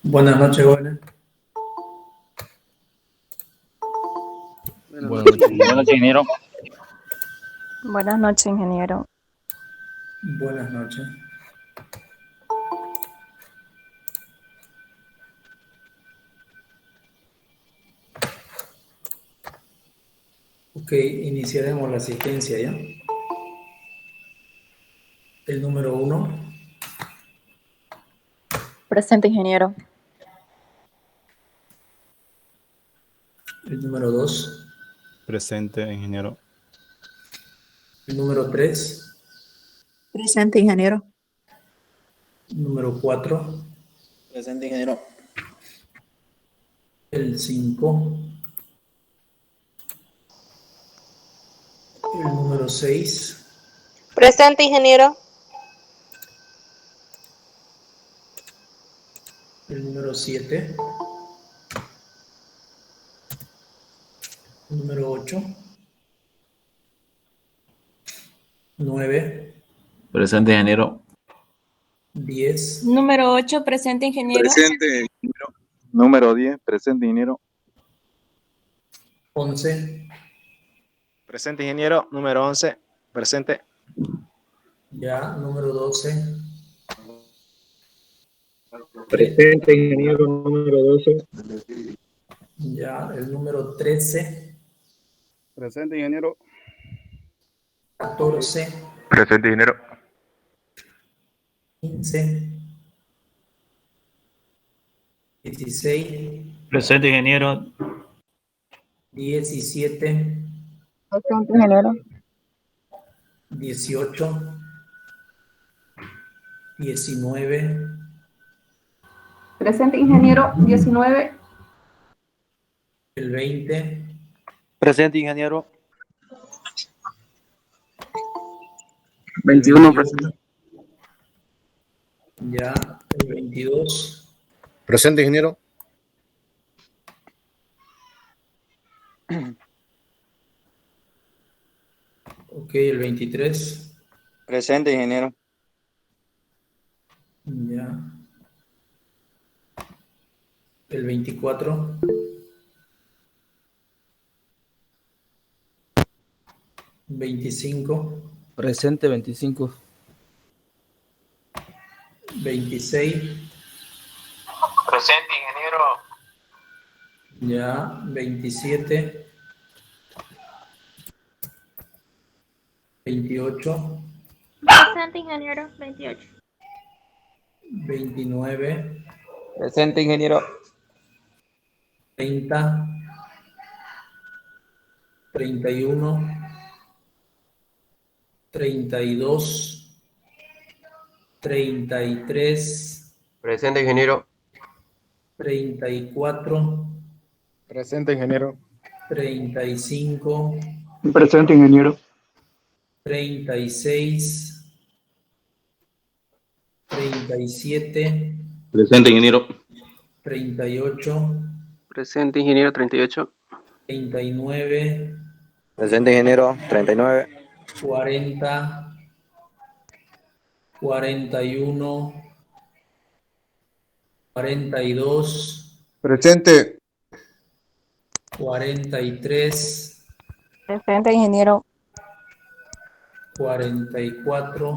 Buenas noches, jóvenes. Buenas noches, ingeniero. Buenas noches, ingeniero. Buenas noches. Ok, iniciaremos la asistencia ya. El número 1. Presente, ingeniero. El número 2. Presente, ingeniero. El número 3. Presente, ingeniero. Número 4. Presente, ingeniero. El 5. El número 6. Presente, ingeniero. El número 7. El número 8. 9. Presente, ingeniero. 10. Número 8, presente, ingeniero. Presente, ingeniero. Número 10, presente, ingeniero. 11. Presente, ingeniero. Número 11. Presente. Ya, número 12. Presente, ingeniero, número 12. Ya, el número 13. Presente, ingeniero. 14. Presente, ingeniero. 15. 16. Presente, ingeniero. 17. Presente, ingeniero. 18. 19. Presente, ingeniero. 19. El 20. Presente, ingeniero. 21, presente. Ya, el 22. Presente, ingeniero. Ok, el 23. Presente, ingeniero. Ya. El 24. 25. Presente, 25. 26. Presente, ingeniero. Ya, 27. 28. Presente, ingeniero. 28. 29. Presente, ingeniero. 30. 31. 32. 33. Presente, ingeniero. 34. Presente, ingeniero. 35. Presente, ingeniero. 36. 37. Presente, ingeniero. 38. Presente, ingeniero. 38. 39. Presente, ingeniero. 39. 40. 41. 42. Presente. 43. Presente, ingeniero. 44.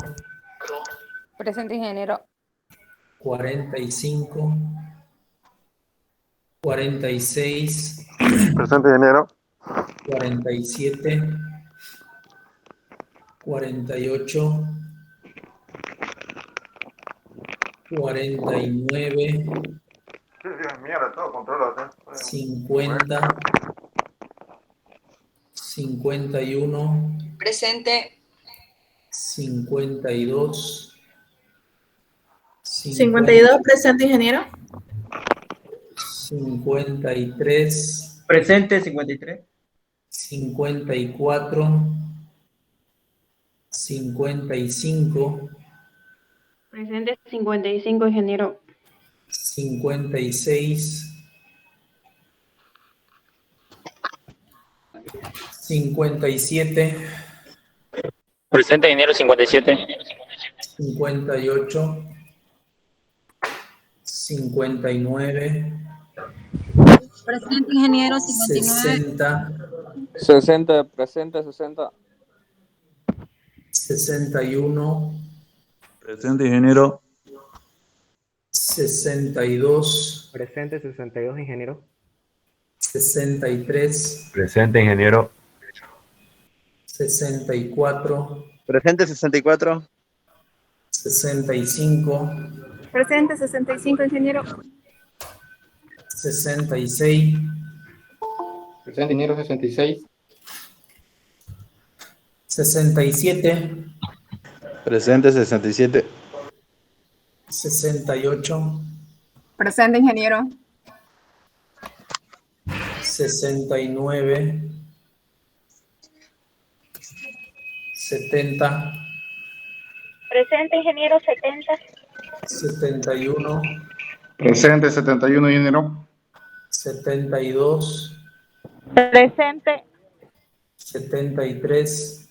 Presente, ingeniero. 45. 46. Presente, ingeniero. 47. 48. 49. Mierda, todo controlado. 50. 51. Presente. 52. 52. Presente, ingeniero. 53. Presente, 53. 54. 55. Presente, 55, ingeniero. 56. 57. Presente, ingeniero. 57. 58. 59, Presente, ingeniero. 59. 60, 60, presente 60. 61, Presente, ingeniero. 62, Presente 62, ingeniero. 63, Presente, ingeniero. 64, Presente 64. 65, Presente 65, ingeniero. 66, Presente, ingeniero. 66. 67, Presente 67. 68, Presente, ingeniero. 69, 70, Presente, ingeniero. 70. 71, Presente, 71, ingeniero. 72, Presente. 73,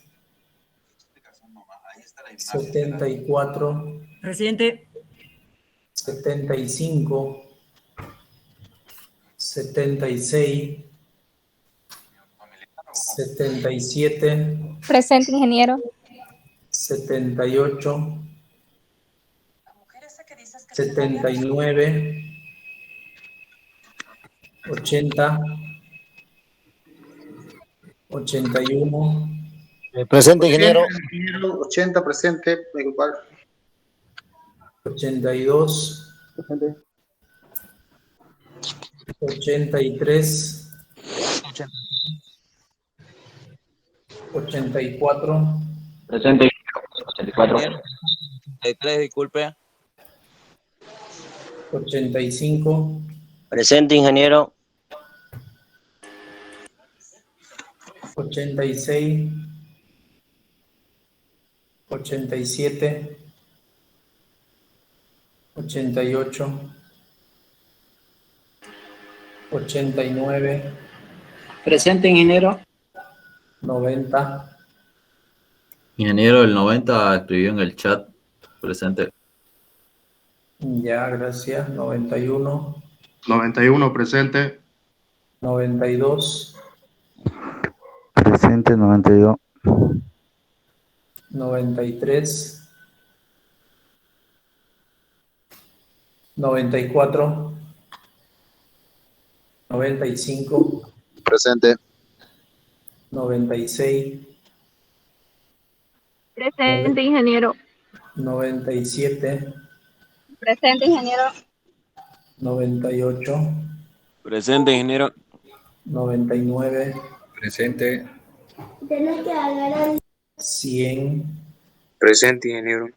74, Presente. 75, 76, 77, Presente, ingeniero. 78, 79, 80, 81, Presente, ingeniero. 80, presente. 82, 83, 84, Presente 84. 83, disculpe. 85, Presente, ingeniero. 86, 87, 88, 89, Presente, ingeniero. 90, Ingeniero, el 90 escribió en el chat. Presente. ya, gracias, 91, 91, presente. 92, Presente, 92. 93, 94, 95, Presente. 96, Presente, ingeniero. 97, Presente, ingeniero. 98, Presente, ingeniero. 99, Presente. 100, Presente, ingeniero.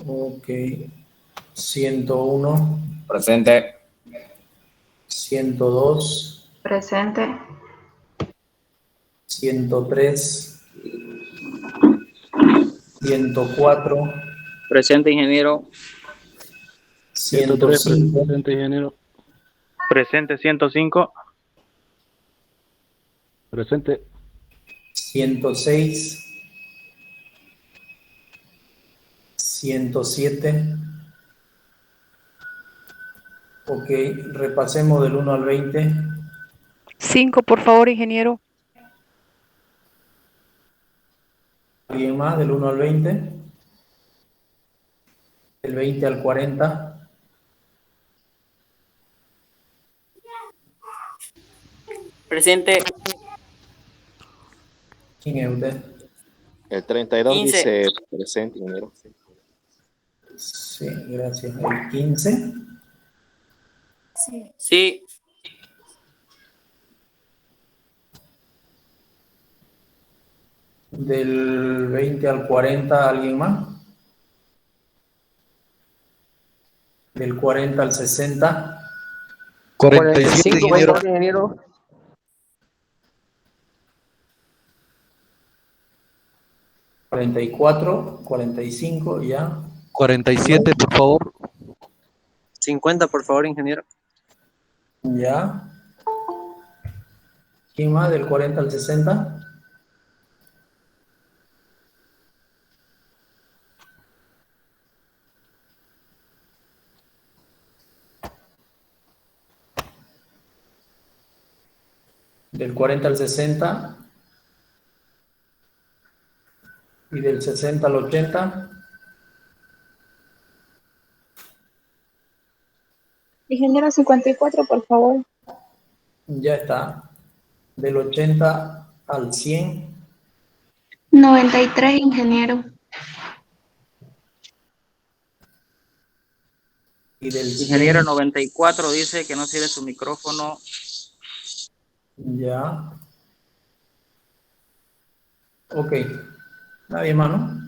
ok, 101, Presente. 102, Presente. 103, 104, Presente, ingeniero. 105, Presente, ingeniero. Presente 105. Presente. 106, 107. Ok, repasemos del 1 al 20. 5, por favor, ingeniero. ¿Alguien más del 1 al 20? Del 20 al 40. Presente. ¿Quién es usted? El 32 15. dice presente, ingeniero. Sí, gracias. El 15. Sí. Del 20 al 40, ¿alguien más? Del 40 al 60. 45, ingeniero. 44, 45, ya. 47, por favor. 50, por favor, ingeniero. Ya. ¿Quién más del 40 al 60? Del 40 al 60. Y del 60 al 80. Ingeniero 54, por favor. Ya está. Del 80 al 100. 93, ingeniero. Y del 100, Ingeniero 94 dice que no sirve su micrófono. ya. Ok. ¿Nadie más, no?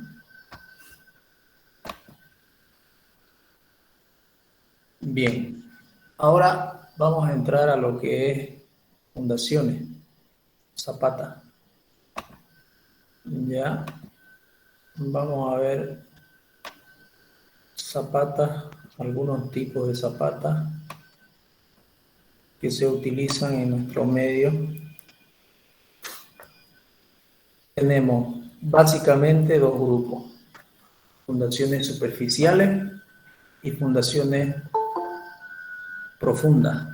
Bien. Ahora vamos a entrar a lo que es fundaciones. Zapata. Ya. Vamos a ver zapatas, algunos tipos de zapatas que se utilizan en nuestro medio. Tenemos básicamente dos grupos: fundaciones superficiales y fundaciones profundas.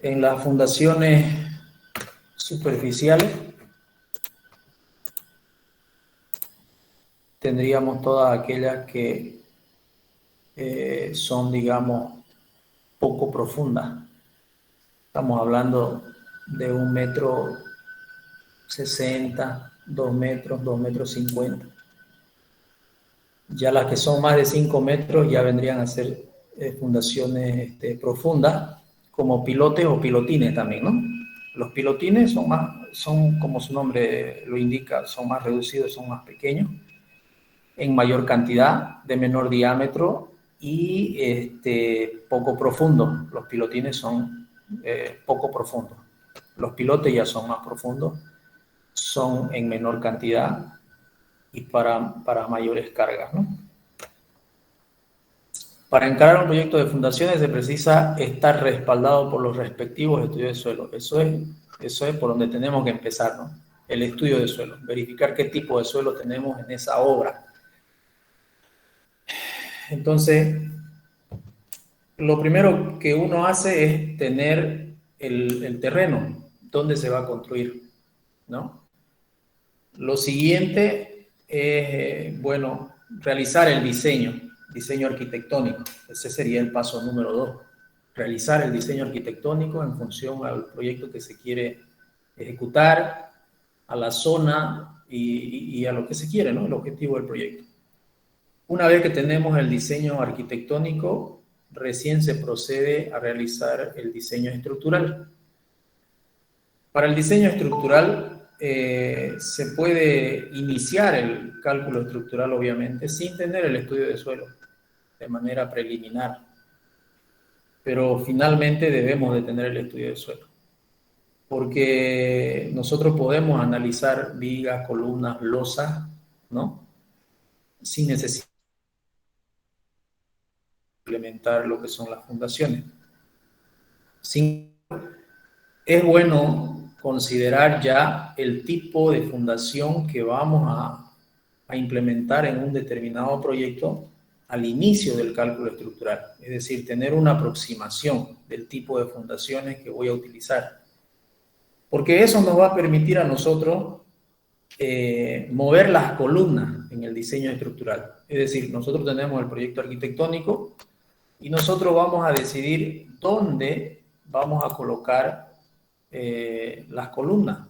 En las fundaciones superficiales tendríamos todas aquellas que son, digamos, poco profundas. Estamos hablando de 1,60 m, 2 metros, 2,50 m. Ya las que son más de 5 metros ya vendrían a ser fundaciones profundas, como pilotes o pilotines también, ¿no? Los pilotines son, como su nombre lo indica, son más reducidos, son más pequeños, en mayor cantidad, de menor diámetro y poco profundo. Los pilotines son poco profundos. Los pilotes ya son más profundos, son en menor cantidad y para mayores cargas, ¿no? Para encarar un proyecto de fundaciones se precisa estar respaldado por los respectivos estudios de suelo. Eso es por donde tenemos que empezar, ¿no? El estudio de suelo, verificar qué tipo de suelo tenemos en esa obra. Entonces, lo primero que uno hace es tener el terreno, dónde se va a construir, ¿no? Lo siguiente es, bueno, realizar el diseño arquitectónico. Ese sería el paso número 2. Realizar el diseño arquitectónico en función al proyecto que se quiere ejecutar, a la zona y a lo que se quiere, ¿no? El objetivo del proyecto. Una vez que tenemos el diseño arquitectónico, recién se procede a realizar el diseño estructural. Para el diseño estructural se puede iniciar el cálculo estructural, obviamente, sin tener el estudio de suelo, de manera preliminar. Pero finalmente debemos de tener el estudio de suelo, porque nosotros podemos analizar vigas, columnas, losas, ¿no? Sin necesidad de implementar lo que son las fundaciones. Es bueno considerar ya el tipo de fundación que vamos a implementar en un determinado proyecto al inicio del cálculo estructural. Es decir, tener una aproximación del tipo de fundaciones que voy a utilizar. Porque eso nos va a permitir a nosotros mover las columnas en el diseño estructural. Es decir, nosotros tenemos el proyecto arquitectónico y nosotros vamos a decidir dónde vamos a colocar las columnas,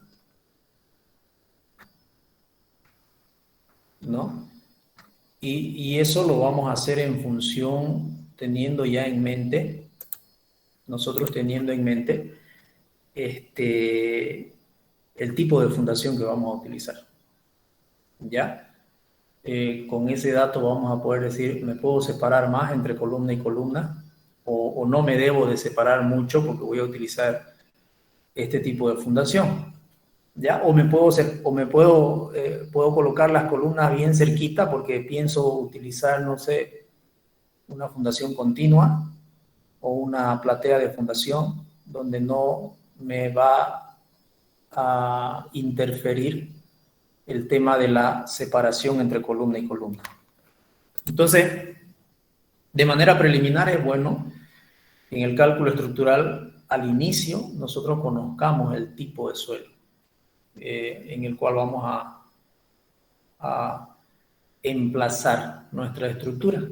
¿no? Y eso lo vamos a hacer en función, teniendo ya en mente, nosotros teniendo en mente el tipo de fundación que vamos a utilizar. ¿Ya? Con ese dato vamos a poder decir, ¿me puedo separar más entre columna y columna? O no me debo de separar mucho porque voy a utilizar este tipo de fundación, ¿ya? O puedo colocar las columnas bien cerquita porque pienso utilizar, no sé, una fundación continua o una platea de fundación donde no me va a interferir el tema de la separación entre columna y columna. Entonces, de manera preliminar es bueno en el cálculo estructural al inicio nosotros conozcamos el tipo de suelo en el cual vamos a emplazar nuestra estructura,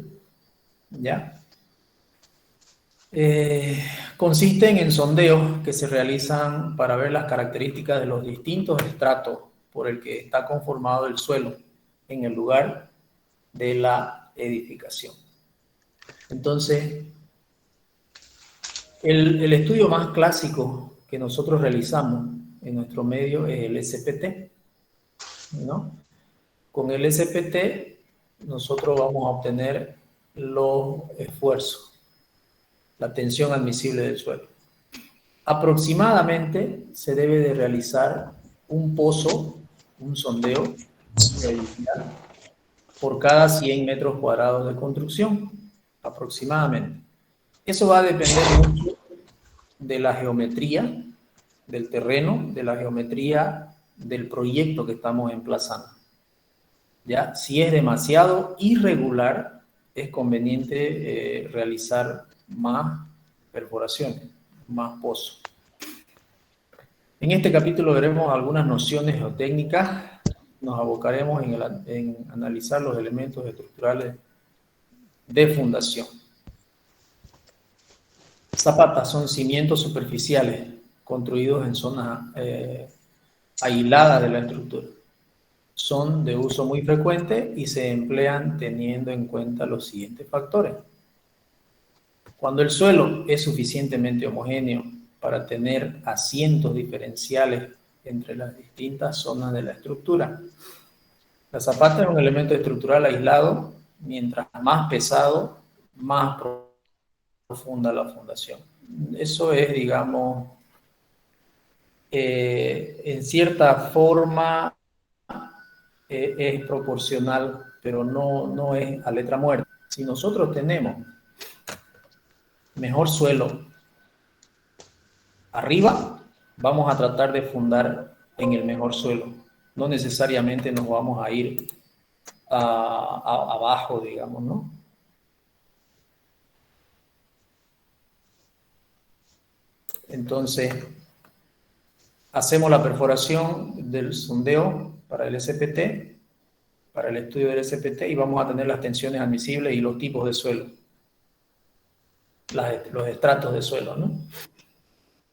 ¿ya? Consisten en sondeos que se realizan para ver las características de los distintos estratos por el que está conformado el suelo en el lugar de la edificación. Entonces, el estudio más clásico que nosotros realizamos en nuestro medio es el SPT, ¿no? Con el SPT nosotros vamos a obtener los esfuerzos, la tensión admisible del suelo. Aproximadamente se debe de realizar un pozo, un sondeo por cada 100 metros cuadrados de construcción, aproximadamente. Eso va a depender mucho de la geometría del terreno, de la geometría del proyecto que estamos emplazando. ¿Ya? Si es demasiado irregular, es conveniente realizar más perforaciones, más pozos. En este capítulo veremos algunas nociones geotécnicas. Nos abocaremos en analizar los elementos estructurales de fundación. Zapatas son cimientos superficiales construidos en zonas aisladas de la estructura. Son de uso muy frecuente y se emplean teniendo en cuenta los siguientes factores. Cuando el suelo es suficientemente homogéneo para tener asientos diferenciales entre las distintas zonas de la estructura. La zapata es un elemento estructural aislado, mientras más pesado, más profunda la fundación. Eso es, digamos, en cierta forma es proporcional, pero no es a letra muerta. Si nosotros tenemos mejor suelo arriba, vamos a tratar de fundar en el mejor suelo. No necesariamente nos vamos a ir abajo, digamos, ¿no? Entonces, hacemos la perforación del sondeo para el SPT, para el estudio del SPT, y vamos a tener las tensiones admisibles y los tipos de suelo, los estratos de suelo, ¿no?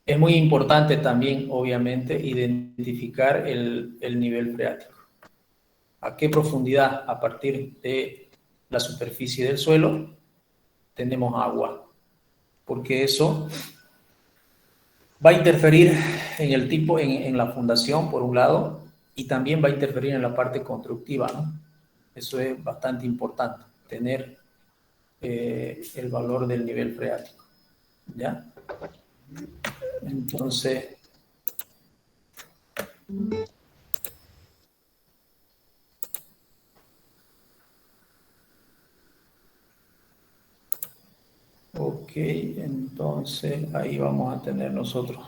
Es muy importante también, obviamente, identificar el nivel freático. ¿A qué profundidad? A partir de la superficie del suelo tenemos agua, porque eso va a interferir en el tipo, en la fundación, por un lado, y también va a interferir en la parte constructiva, ¿no? Eso es bastante importante, tener el valor del nivel freático, ¿ya? Entonces, ok, entonces ahí vamos a tener nosotros.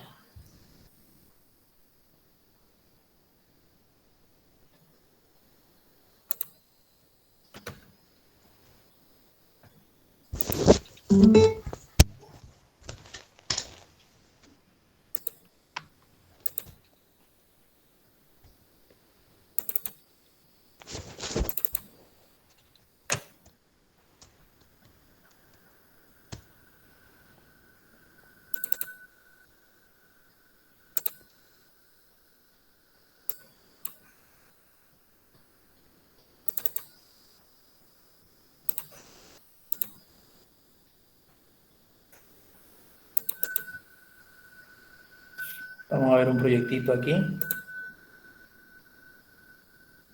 Vamos a ver un proyectito aquí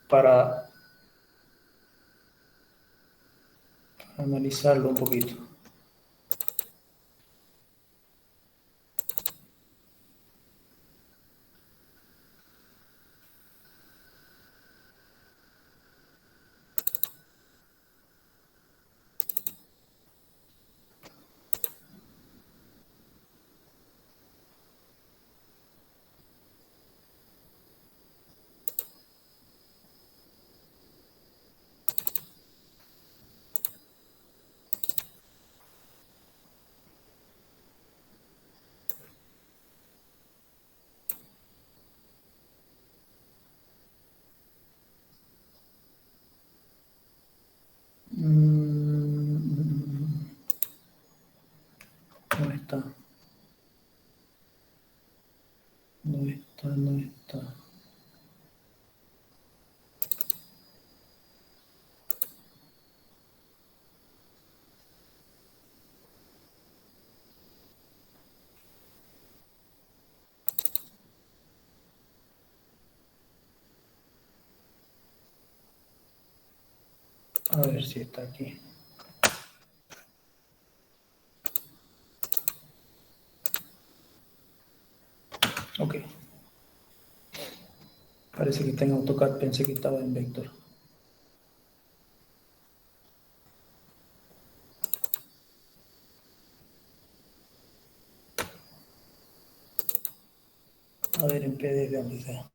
para analizarlo un poquito. ¿Dónde está? No está, no está. A ver si está aquí. Ok. Parece que está en AutoCAD, pensé que estaba en Vector. A ver, en PDF, aunque sea.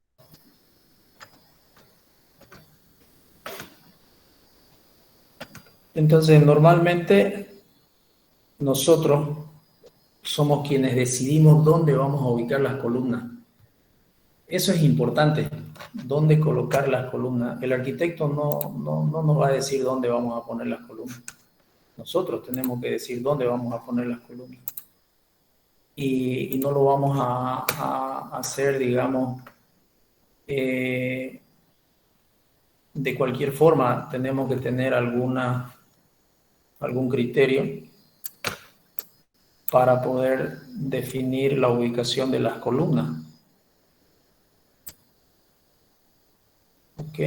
Entonces, normalmente nosotros somos quienes decidimos dónde vamos a ubicar las columnas. Eso es importante, dónde colocar las columnas. El arquitecto no nos va a decir dónde vamos a poner las columnas. Nosotros tenemos que decir dónde vamos a poner las columnas. Y no lo vamos a hacer, digamos, de cualquier forma. Tenemos que tener algún criterio para poder definir la ubicación de las columnas. ¿Ok?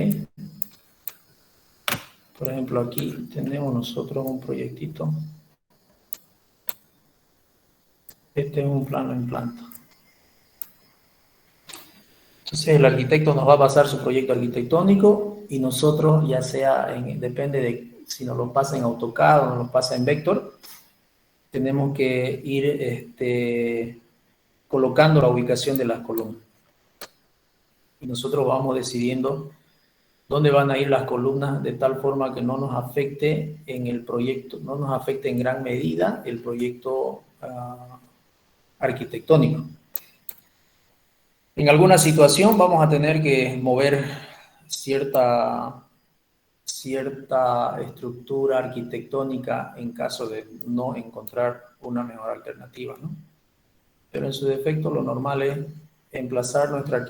Por ejemplo, aquí tenemos nosotros un proyectito. Este es un plano en planta. Entonces el arquitecto nos va a pasar su proyecto arquitectónico y nosotros, ya sea, depende de si nos lo pasa en AutoCAD o nos lo pasa en Vector, tenemos que ir colocando la ubicación de las columnas. Y nosotros vamos decidiendo dónde van a ir las columnas de tal forma que no nos afecte en el proyecto, no nos afecte en gran medida el proyecto arquitectónico. En alguna situación vamos a tener que mover cierta estructura arquitectónica en caso de no encontrar una mejor alternativa, ¿no? Pero en su defecto lo normal es emplazar nuestra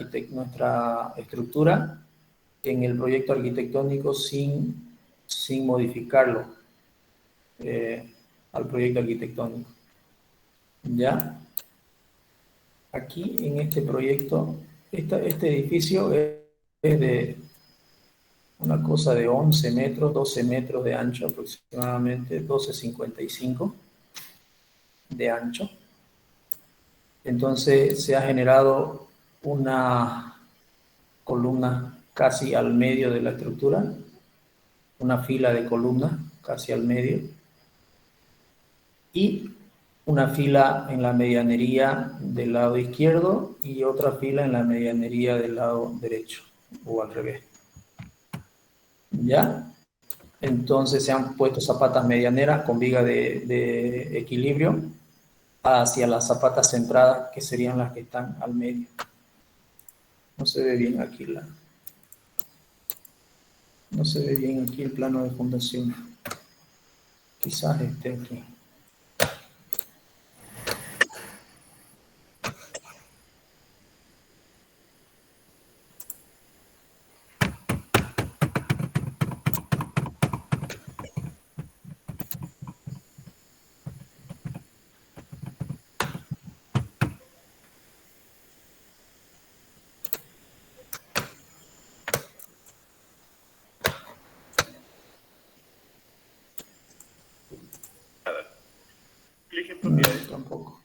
estructura en el proyecto arquitectónico sin modificarlo al proyecto arquitectónico. ¿Ya? Aquí en este proyecto, este edificio es de una cosa de 11 metros, 12 metros de ancho aproximadamente, 12,55 de ancho. Entonces se ha generado una columna casi al medio de la estructura, una fila de columnas casi al medio, y una fila en la medianería del lado izquierdo y otra fila en la medianería del lado derecho, o al revés. ¿Ya? Entonces se han puesto zapatas medianeras con viga de equilibrio hacia las zapatas centradas, que serían las que están al medio. No se ve bien aquí no se ve bien aquí el plano de fundación. Quizás esté aquí. Clic en propiedades Tampoco.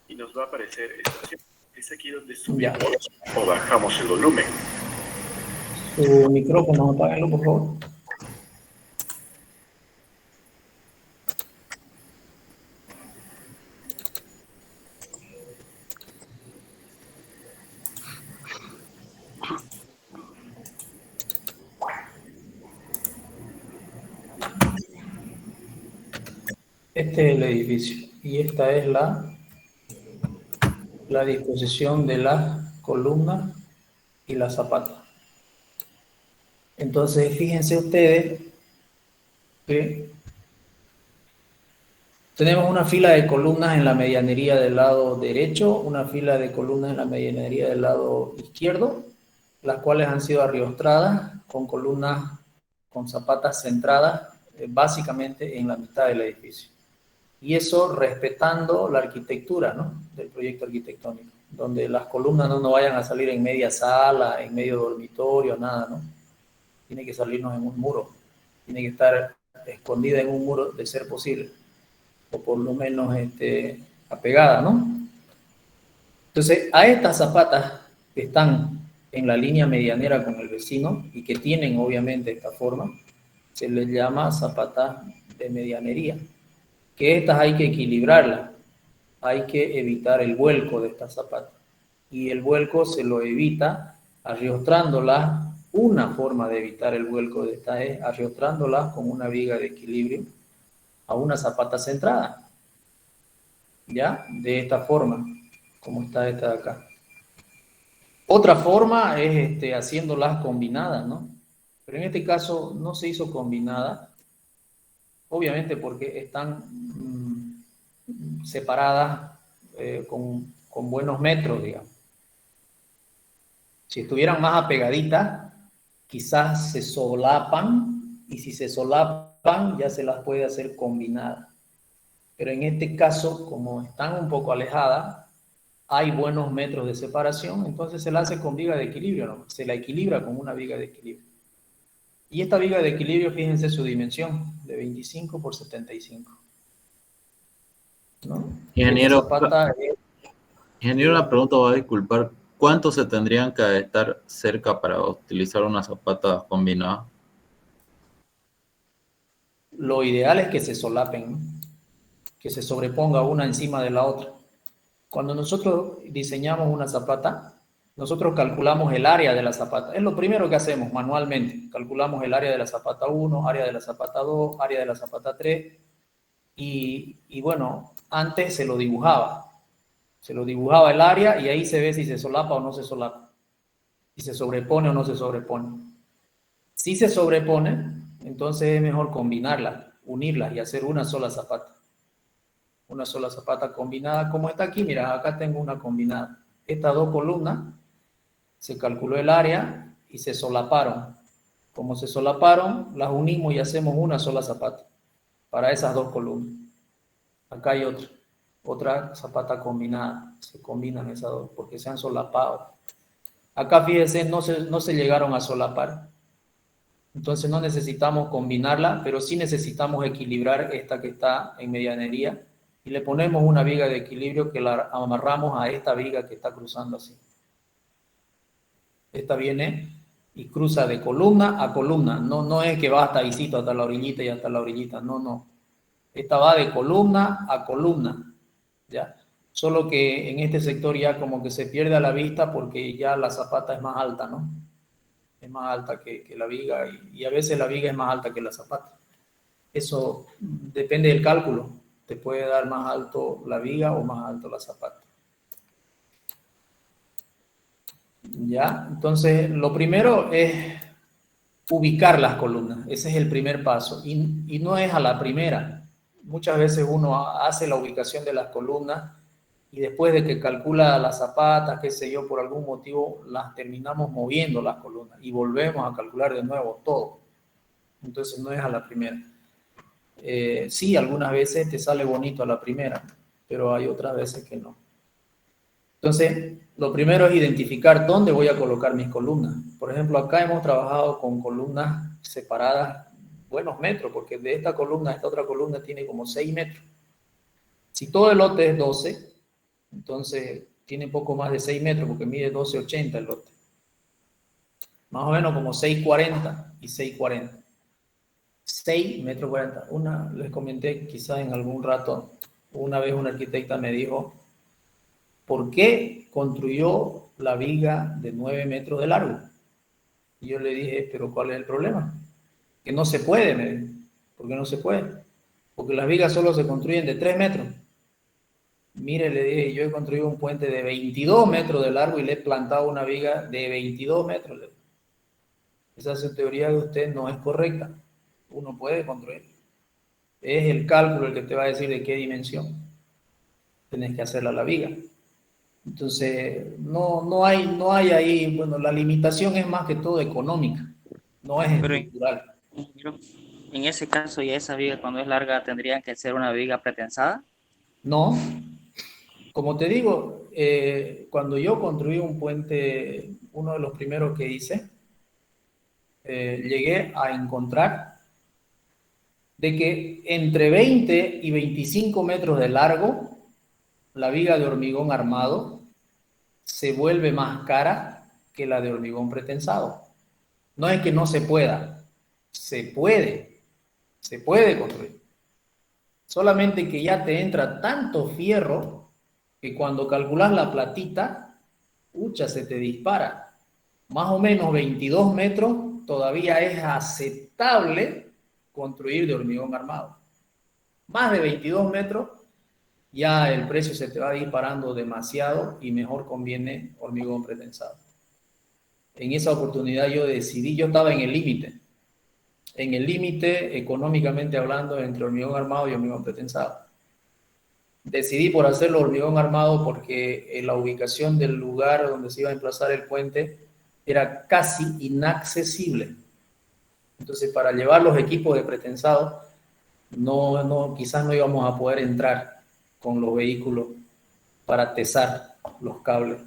y nos va a aparecer estación. Es aquí donde subimos Ya. o bajamos el volumen. Su micrófono, apáguenlo, por favor. Este es el edificio y esta es la disposición de las columnas y las zapatas. Entonces, fíjense ustedes que Tenemos una fila de columnas en la medianería del lado derecho, una fila de columnas en la medianería del lado izquierdo, las cuales han sido arriostradas con columnas con zapatas centradas básicamente en la mitad del edificio. Y eso respetando la arquitectura, ¿no?, del proyecto arquitectónico, donde las columnas no vayan a salir en media sala, en medio dormitorio, nada, ¿no? Tiene que salirnos en un muro, tiene que estar escondida en un muro de ser posible, o por lo menos apegada, ¿no? Entonces, a estas zapatas que están en la línea medianera con el vecino y que tienen obviamente esta forma, se les llama zapatas de medianería, que estas hay que equilibrarlas, hay que evitar el vuelco de estas zapatas, y el vuelco se lo evita arriostrándolas. Una forma de evitar el vuelco de estas es arriostrándolas con una viga de equilibrio a una zapata centrada, ¿ya? De esta forma, como está esta de acá. Otra forma es haciéndolas combinadas, ¿no? Pero en este caso no se hizo combinada, obviamente porque están separadas con buenos metros, digamos. Si estuvieran más apegaditas, quizás se solapan, y si se solapan ya se las puede hacer combinadas. Pero en este caso, como están un poco alejadas, hay buenos metros de separación, entonces se la hace con viga de equilibrio, ¿no? Se la equilibra con una viga de equilibrio. Y esta viga de equilibrio, fíjense su dimensión, de 25 por 75. ¿No? Ingeniero, la pregunta va a disculpar. ¿Cuántos se tendrían que estar cerca para utilizar una zapata combinada? Lo ideal es que se solapen, ¿no?, que se sobreponga una encima de la otra. Cuando nosotros diseñamos una zapata, nosotros calculamos el área de la zapata. Es lo primero que hacemos manualmente. Calculamos el área de la zapata 1, área de la zapata 2, área de la zapata 3. Y bueno, antes se lo dibujaba. Se lo dibujaba el área y ahí se ve si se solapa o no se solapa. Si se sobrepone o no se sobrepone. Si se sobrepone, entonces es mejor combinarlas, unirlas y hacer una sola zapata. Una sola zapata combinada, como está aquí. Mira, acá tengo una combinada. Estas dos columnas, se calculó el área y se solaparon. Como se solaparon, las unimos y hacemos una sola zapata para esas dos columnas. Acá hay otra zapata combinada. Se combinan esas dos porque se han solapado. Acá, fíjense, no se llegaron a solapar. Entonces no necesitamos combinarla, pero sí necesitamos equilibrar esta que está en medianería. Y le ponemos una viga de equilibrio que la amarramos a esta viga que está cruzando así. Esta viene y cruza de columna a columna. No es que va hasta ahí, hasta la orillita y hasta la orillita. No. Esta va de columna a columna, ¿ya? Solo que en este sector ya como que se pierde a la vista porque ya la zapata es más alta, ¿no? Es más alta que la viga y a veces la viga es más alta que la zapata. Eso depende del cálculo. Te puede dar más alto la viga o más alto la zapata. ¿Ya? Entonces, lo primero es ubicar las columnas. Ese es el primer paso. Y no es a la primera. Muchas veces uno hace la ubicación de las columnas y después de que calcula las zapatas, qué sé yo, por algún motivo, las terminamos moviendo las columnas y volvemos a calcular de nuevo todo. Entonces, no es a la primera. Sí, algunas veces te sale bonito a la primera, pero hay otras veces que no. Entonces, lo primero es identificar dónde voy a colocar mis columnas. Por ejemplo, acá hemos trabajado con columnas separadas buenos metros, porque de esta columna a esta otra columna tiene como 6 metros. Si todo el lote es 12, entonces tiene poco más de 6 metros, porque mide 12,80 el lote. Más o menos como 6,40 y 6,40. 6 metros 40. Les comenté quizás en algún rato, una vez una arquitecta me dijo, ¿por qué construyó la viga de 9 metros de largo? Y yo le dije, ¿pero cuál es el problema? Que no se puede, me dijo. ¿Por qué no se puede? Porque las vigas solo se construyen de 3 metros. Mire, le dije, yo he construido un puente de 22 metros de largo y le he plantado una viga de 22 metros. Esa teoría de usted no es correcta. Uno puede construir. Es el cálculo el que te va a decir de qué dimensión tenés que hacerla la viga. Entonces, no hay ahí, bueno, la limitación es más que todo económica, no es Pero estructural. en ese caso, ya esa viga cuando es larga tendría que ser una viga pretensada. No, como te digo, cuando yo construí un puente, uno de los primeros que hice, llegué a encontrar de que entre 20 y 25 metros de largo, la viga de hormigón armado se vuelve más cara que la de hormigón pretensado. No es que no se pueda, se puede construir. Solamente que ya te entra tanto fierro que cuando calculas la platita, se te dispara. Más o menos 22 metros todavía es aceptable construir de hormigón armado. Más de 22 metros, ya el precio se te va disparando demasiado y mejor conviene hormigón pretensado. En esa oportunidad yo decidí, yo estaba en el límite económicamente hablando entre hormigón armado y hormigón pretensado. Decidí por hacerlo hormigón armado porque la ubicación del lugar donde se iba a emplazar el puente era casi inaccesible. Entonces, para llevar los equipos de pretensado, quizás no íbamos a poder entrar con los vehículos para tesar los cables.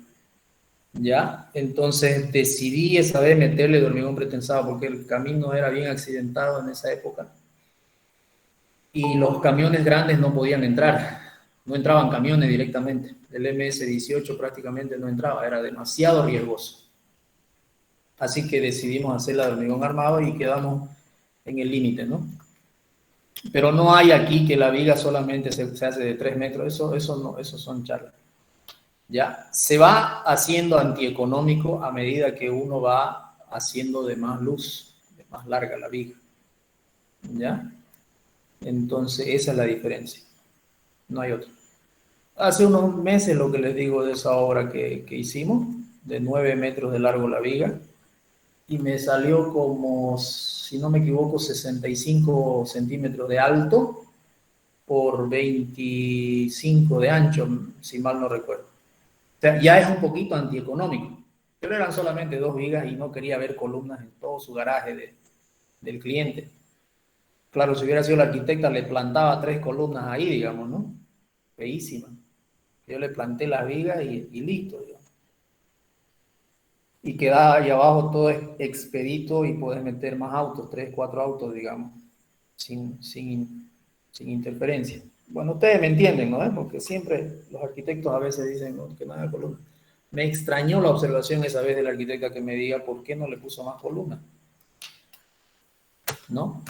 ¿Ya? Entonces decidí esa vez meterle de hormigón pretensado porque el camino era bien accidentado en esa época y los camiones grandes no podían entrar, no entraban camiones directamente, el MS-18 prácticamente no entraba, era demasiado riesgoso. Así que decidimos hacerla de hormigón armado y quedamos en el límite, ¿no? Pero no hay aquí que la viga solamente se hace de 3 metros, eso son charlas. ¿Ya? Se va haciendo antieconómico a medida que uno va haciendo de más luz, de más larga la viga. ¿Ya? Entonces, esa es la diferencia. No hay otra. Hace unos meses lo que les digo de esa obra que hicimos, de 9 metros de largo la viga, y me salió como, si no me equivoco, 65 centímetros de alto por 25 de ancho, si mal no recuerdo. O sea, ya es un poquito antieconómico, pero eran solamente 2 vigas y no quería ver columnas en todo su garaje del cliente. Claro, si hubiera sido la arquitecta, le plantaba 3 columnas ahí, digamos, ¿no? Feísima. Yo le planté las vigas y listo, digamos. Y queda ahí abajo todo expedito y puedes meter más autos, 3, 4 autos, digamos, sin interferencia. Bueno, ustedes me entienden, ¿no? Porque siempre los arquitectos a veces dicen, ¿no?, que no haya columna. Me extrañó la observación esa vez de la arquitecta que me diga por qué no le puso más columna, ¿no?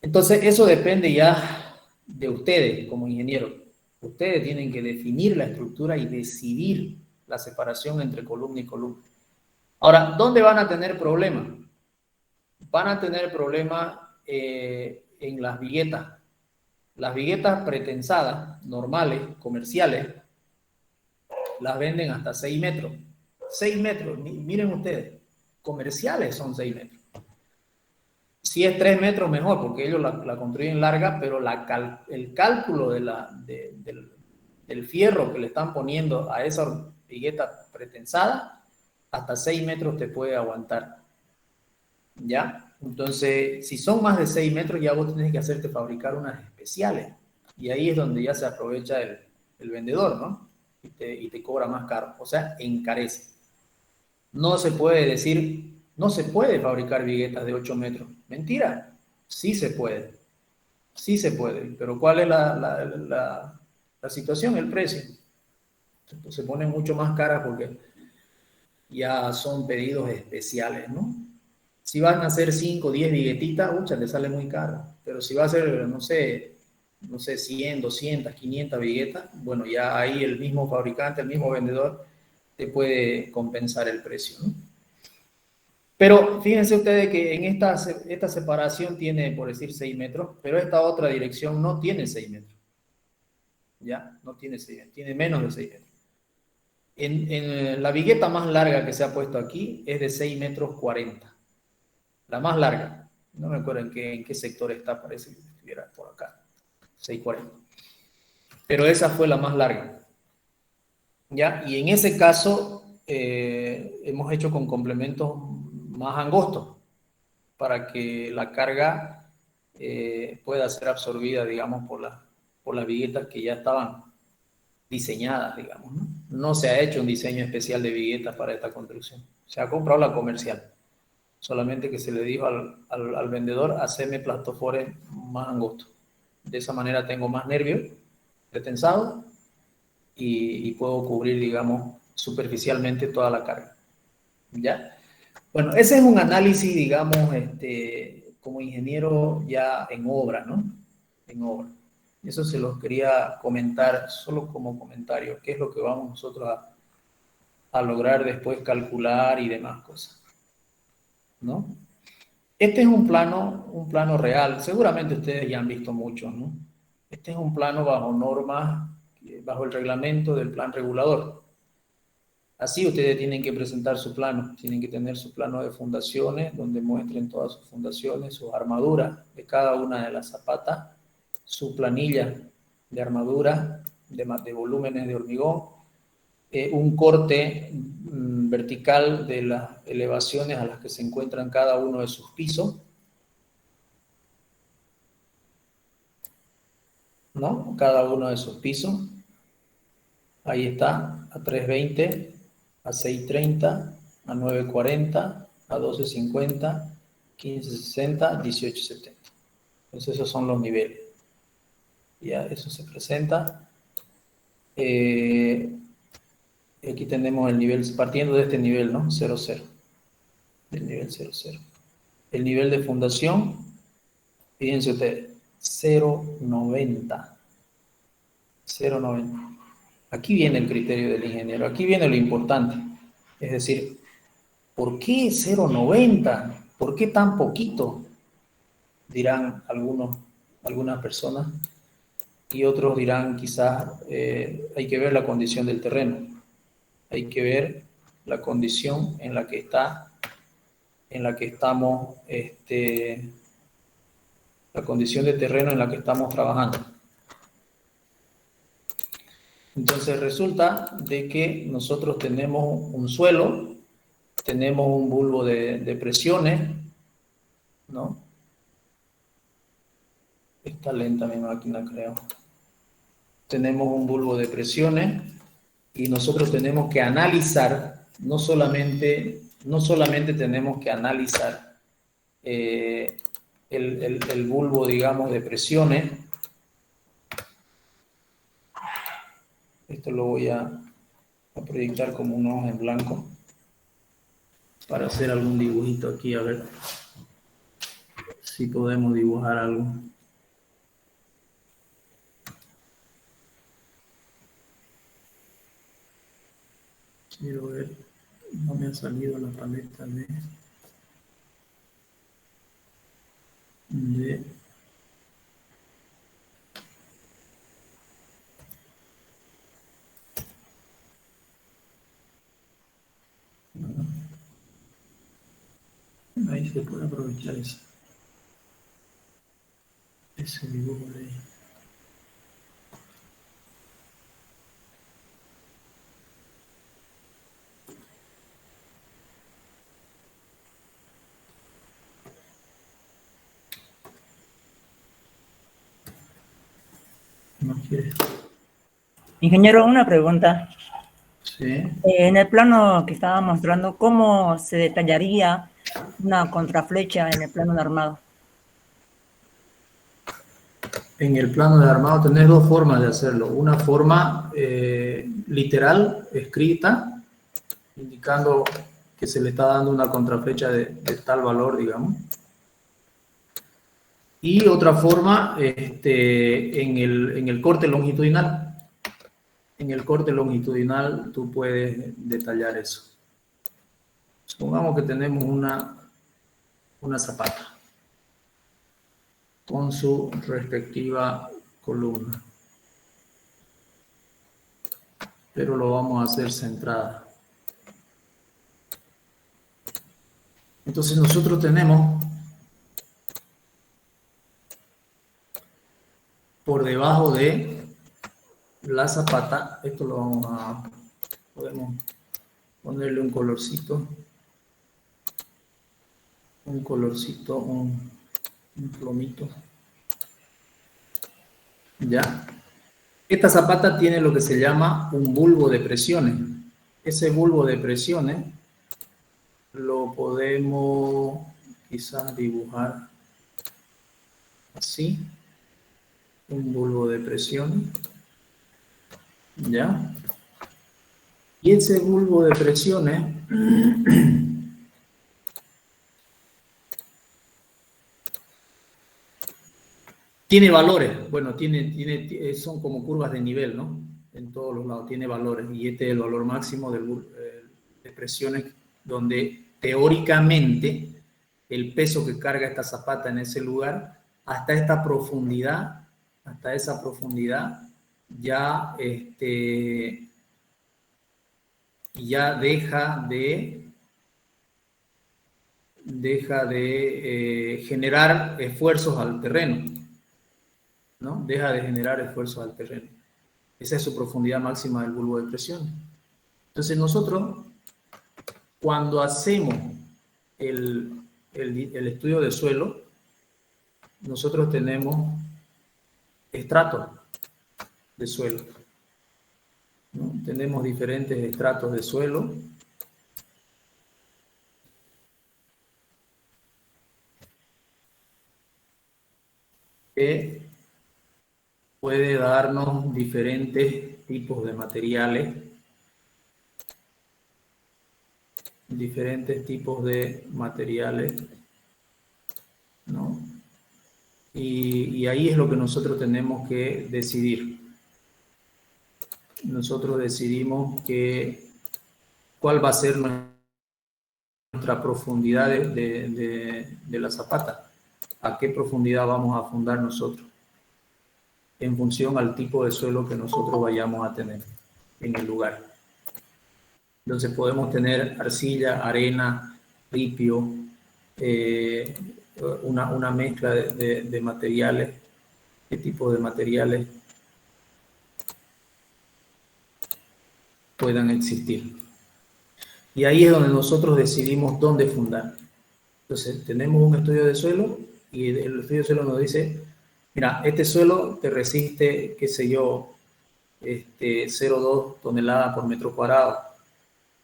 Entonces, eso depende ya de ustedes como ingenieros. Ustedes tienen que definir la estructura y decidir la separación entre columna y columna. Ahora, ¿dónde van a tener problemas? Van a tener problemas en las viguetas. Las viguetas pretensadas, normales, comerciales, las venden hasta 6 metros. 6 metros, miren ustedes, comerciales son 6 metros. Si es 3 metros, mejor, porque ellos la construyen larga, pero el cálculo del fierro que le están poniendo a esa vigueta pretensada, hasta 6 metros te puede aguantar. ¿Ya? Entonces, si son más de 6 metros, ya vos tenés que hacerte fabricar unas especiales. Y ahí es donde ya se aprovecha el vendedor, ¿no? Y te cobra más caro. O sea, encarece. No se puede decir, no se puede fabricar viguetas de 8 metros. Mentira. Sí se puede. Sí se puede. Pero ¿cuál es la situación? El precio. Se pone mucho más cara porque ya son pedidos especiales, ¿no? Si van a hacer 5 o 10 viguetitas, te sale muy caro. Pero si va a ser, no sé, 100, 200, 500 viguetas, bueno, ya ahí el mismo fabricante, el mismo vendedor, te puede compensar el precio, ¿no? Pero fíjense ustedes que en esta separación tiene, por decir, 6 metros, pero esta otra dirección no tiene 6 metros. ¿Ya? No tiene 6 metros, tiene menos de 6 metros. En la vigueta más larga que se ha puesto aquí es de 6 metros 40. La más larga. No me acuerdo en qué sector está, parece que estuviera por acá. 640. Pero esa fue la más larga. ¿Ya? Y en ese caso hemos hecho con complementos más angostos para que la carga pueda ser absorbida, digamos, por las viguetas que ya estaban diseñadas, digamos, ¿no? No se ha hecho un diseño especial de viguetas para esta construcción. Se ha comprado la comercial. Solamente que se le dijo al vendedor, hacerme plastofores más angostos. De esa manera tengo más nervios pretensados y puedo cubrir, digamos, superficialmente toda la carga. ¿Ya? Bueno, ese es un análisis, digamos, como ingeniero ya en obra, ¿no? En obra. Eso se los quería comentar solo como comentario, qué es lo que vamos nosotros a lograr después calcular y demás cosas, ¿no? Este es un plano real, seguramente ustedes ya han visto muchos, ¿no? Este es un plano bajo normas, bajo el reglamento del plan regulador. Así ustedes tienen que presentar su plano, tienen que tener su plano de fundaciones, donde muestren todas sus fundaciones, sus armaduras de cada una de las zapatas, su planilla de armadura, de volúmenes de hormigón, un corte vertical de las elevaciones a las que se encuentran cada uno de sus pisos, ¿no? Cada uno de sus pisos. Ahí está, a 320, a 630, a 940, a 1250, 1560, 1870. Entonces esos son los niveles. Ya, eso se presenta. Aquí tenemos el nivel, partiendo de este nivel, ¿no? 00. Del nivel 00. El nivel de fundación, fíjense ustedes, 0,90. 0,90. Aquí viene el criterio del ingeniero, aquí viene lo importante. Es decir, ¿por qué 0,90? ¿Por qué tan poquito? Dirán algunas personas. Y otros dirán, quizás hay que ver la condición del terreno. Hay que ver la condición en la que estamos, la condición de terreno en la que estamos trabajando. Entonces resulta de que nosotros tenemos un suelo, tenemos un bulbo de presiones, ¿no? Está lenta mi máquina, creo. Tenemos un bulbo de presiones y nosotros tenemos que analizar, no solamente tenemos que analizar el bulbo, digamos, de presiones. Esto lo voy a proyectar como una hoja en blanco para hacer algún dibujito aquí, a ver si podemos dibujar algo. Quiero ver, no me ha salido la paleta de ahí se puede aprovechar ese dibujo de ahí. No quiere. Ingeniero, una pregunta. Sí. En el plano que estaba mostrando, ¿cómo se detallaría una contraflecha en el plano de armado? En el plano de armado tenés dos formas de hacerlo. Una forma literal, escrita, indicando que se le está dando una contraflecha de tal valor, digamos. Y otra forma, en el corte longitudinal. En el corte longitudinal tú puedes detallar eso. Supongamos que tenemos una zapata con su respectiva columna. Pero lo vamos a hacer centrada. Entonces nosotros tenemos por debajo de la zapata. Esto lo vamos a, podemos ponerle un colorcito, un plomito. Ya. Esta zapata tiene lo que se llama un bulbo de presiones. Ese bulbo de presiones lo podemos quizás dibujar así. Un bulbo de presiones. ¿Ya? Y ese bulbo de presiones tiene valores. Bueno, son como curvas de nivel, ¿no? En todos los lados tiene valores. Y este es el valor máximo de presiones donde teóricamente el peso que carga esta zapata en ese lugar hasta esta profundidad, hasta esa profundidad, ya deja de generar esfuerzos al terreno, ¿no? Deja de generar esfuerzos al terreno. Esa es su profundidad máxima del bulbo de presión. Entonces nosotros, cuando hacemos el estudio de suelo, nosotros tenemos estratos de suelo, ¿no? Tenemos diferentes estratos de suelo. Que puede darnos diferentes tipos de materiales, ¿no? Y ahí es lo que nosotros tenemos que decidir. Nosotros decidimos cuál va a ser nuestra profundidad de la zapata. A qué profundidad vamos a fundar nosotros, en función al tipo de suelo que nosotros vayamos a tener en el lugar. Entonces podemos tener arcilla, arena, ripio, una mezcla de materiales. ¿Qué tipo de materiales puedan existir? Y ahí es donde nosotros decidimos dónde fundar. Entonces tenemos un estudio de suelo y el estudio de suelo nos dice, mira, este suelo te resiste, qué sé yo, 0,2 toneladas por metro cuadrado.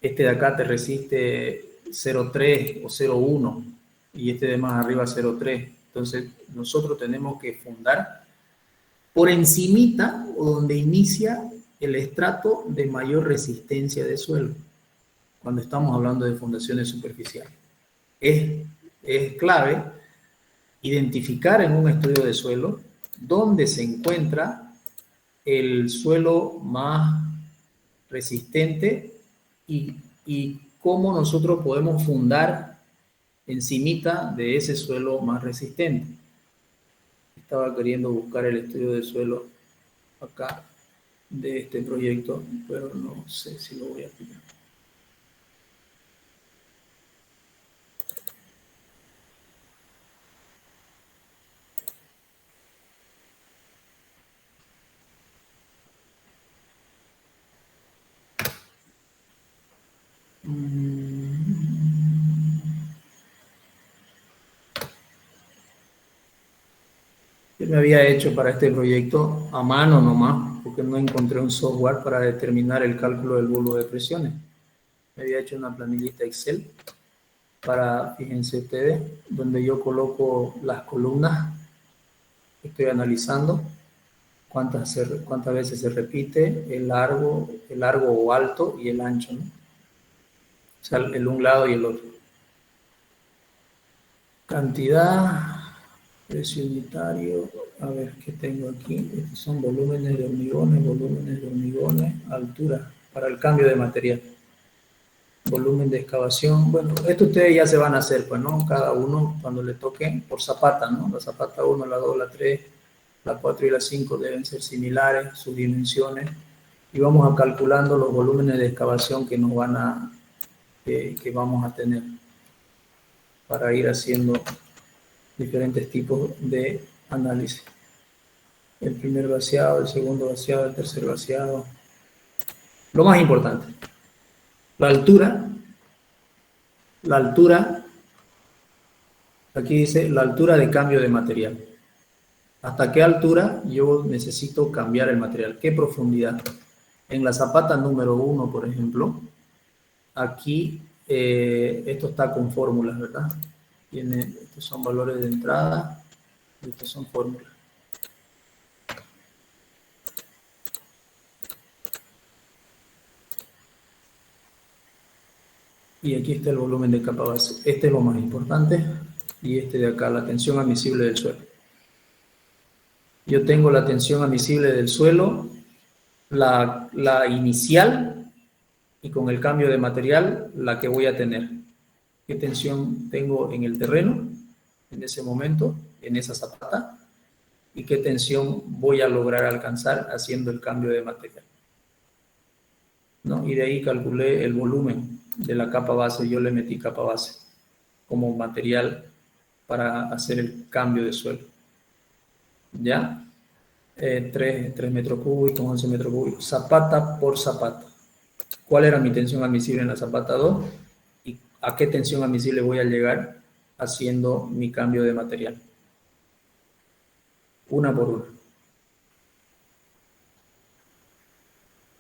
Este de acá te resiste 0,3 o 0,1 y este de más arriba 0,3. Entonces nosotros tenemos que fundar por encimita o donde inicia el estrato de mayor resistencia de suelo, cuando estamos hablando de fundaciones superficiales. Es clave identificar en un estudio de suelo dónde se encuentra el suelo más resistente y cómo nosotros podemos fundar encimita de ese suelo más resistente. Estaba queriendo buscar el estudio de suelo acá de este proyecto, pero no sé si lo voy a pillar. Yo me había hecho para este proyecto a mano nomás, porque no encontré un software para determinar el cálculo del bulbo de presiones. Me había hecho una planillita Excel para, fíjense ustedes, donde yo coloco las columnas, estoy analizando cuántas veces se repite el largo o alto y el ancho, ¿no? O sea, el un lado y el otro. Cantidad, precio unitario, a ver qué tengo aquí. Estos son volúmenes de hormigones, altura para el cambio de material. Volumen de excavación. Bueno, esto ustedes ya se van a hacer, pues, ¿no? Cada uno cuando le toque por zapata, ¿no? La zapata 1, la 2, la 3, la 4 y la 5 deben ser similares, sus dimensiones. Y vamos a calculando los volúmenes de excavación que nos van que vamos a tener para ir haciendo diferentes tipos de análisis. el primer vaciado, el segundo vaciado, el tercer vaciado. Lo más importante, la altura, aquí dice la altura de cambio de material. ¿Hasta qué altura yo necesito cambiar el material? ¿Qué profundidad? En la zapata número 1, por ejemplo, aquí esto está con fórmulas, ¿verdad? Estos son valores de entrada y estos son fórmulas. Y aquí está el volumen de capa base. Este es lo más importante. Y este de acá, la tensión admisible del suelo. Yo tengo la tensión admisible del suelo, la inicial, y con el cambio de material, la que voy a tener. ¿Qué tensión tengo en el terreno en ese momento, en esa zapata? ¿Y qué tensión voy a lograr alcanzar haciendo el cambio de material? ¿No? Y de ahí calculé el volumen de la capa base. Yo le metí capa base como material para hacer el cambio de suelo. ¿Ya? 3 metros cúbicos, 11 metros cúbicos, zapata por zapata. ¿Cuál era mi tensión admisible en la zapata 2? ¿Y a qué tensión admisible voy a llegar haciendo mi cambio de material? Una por una.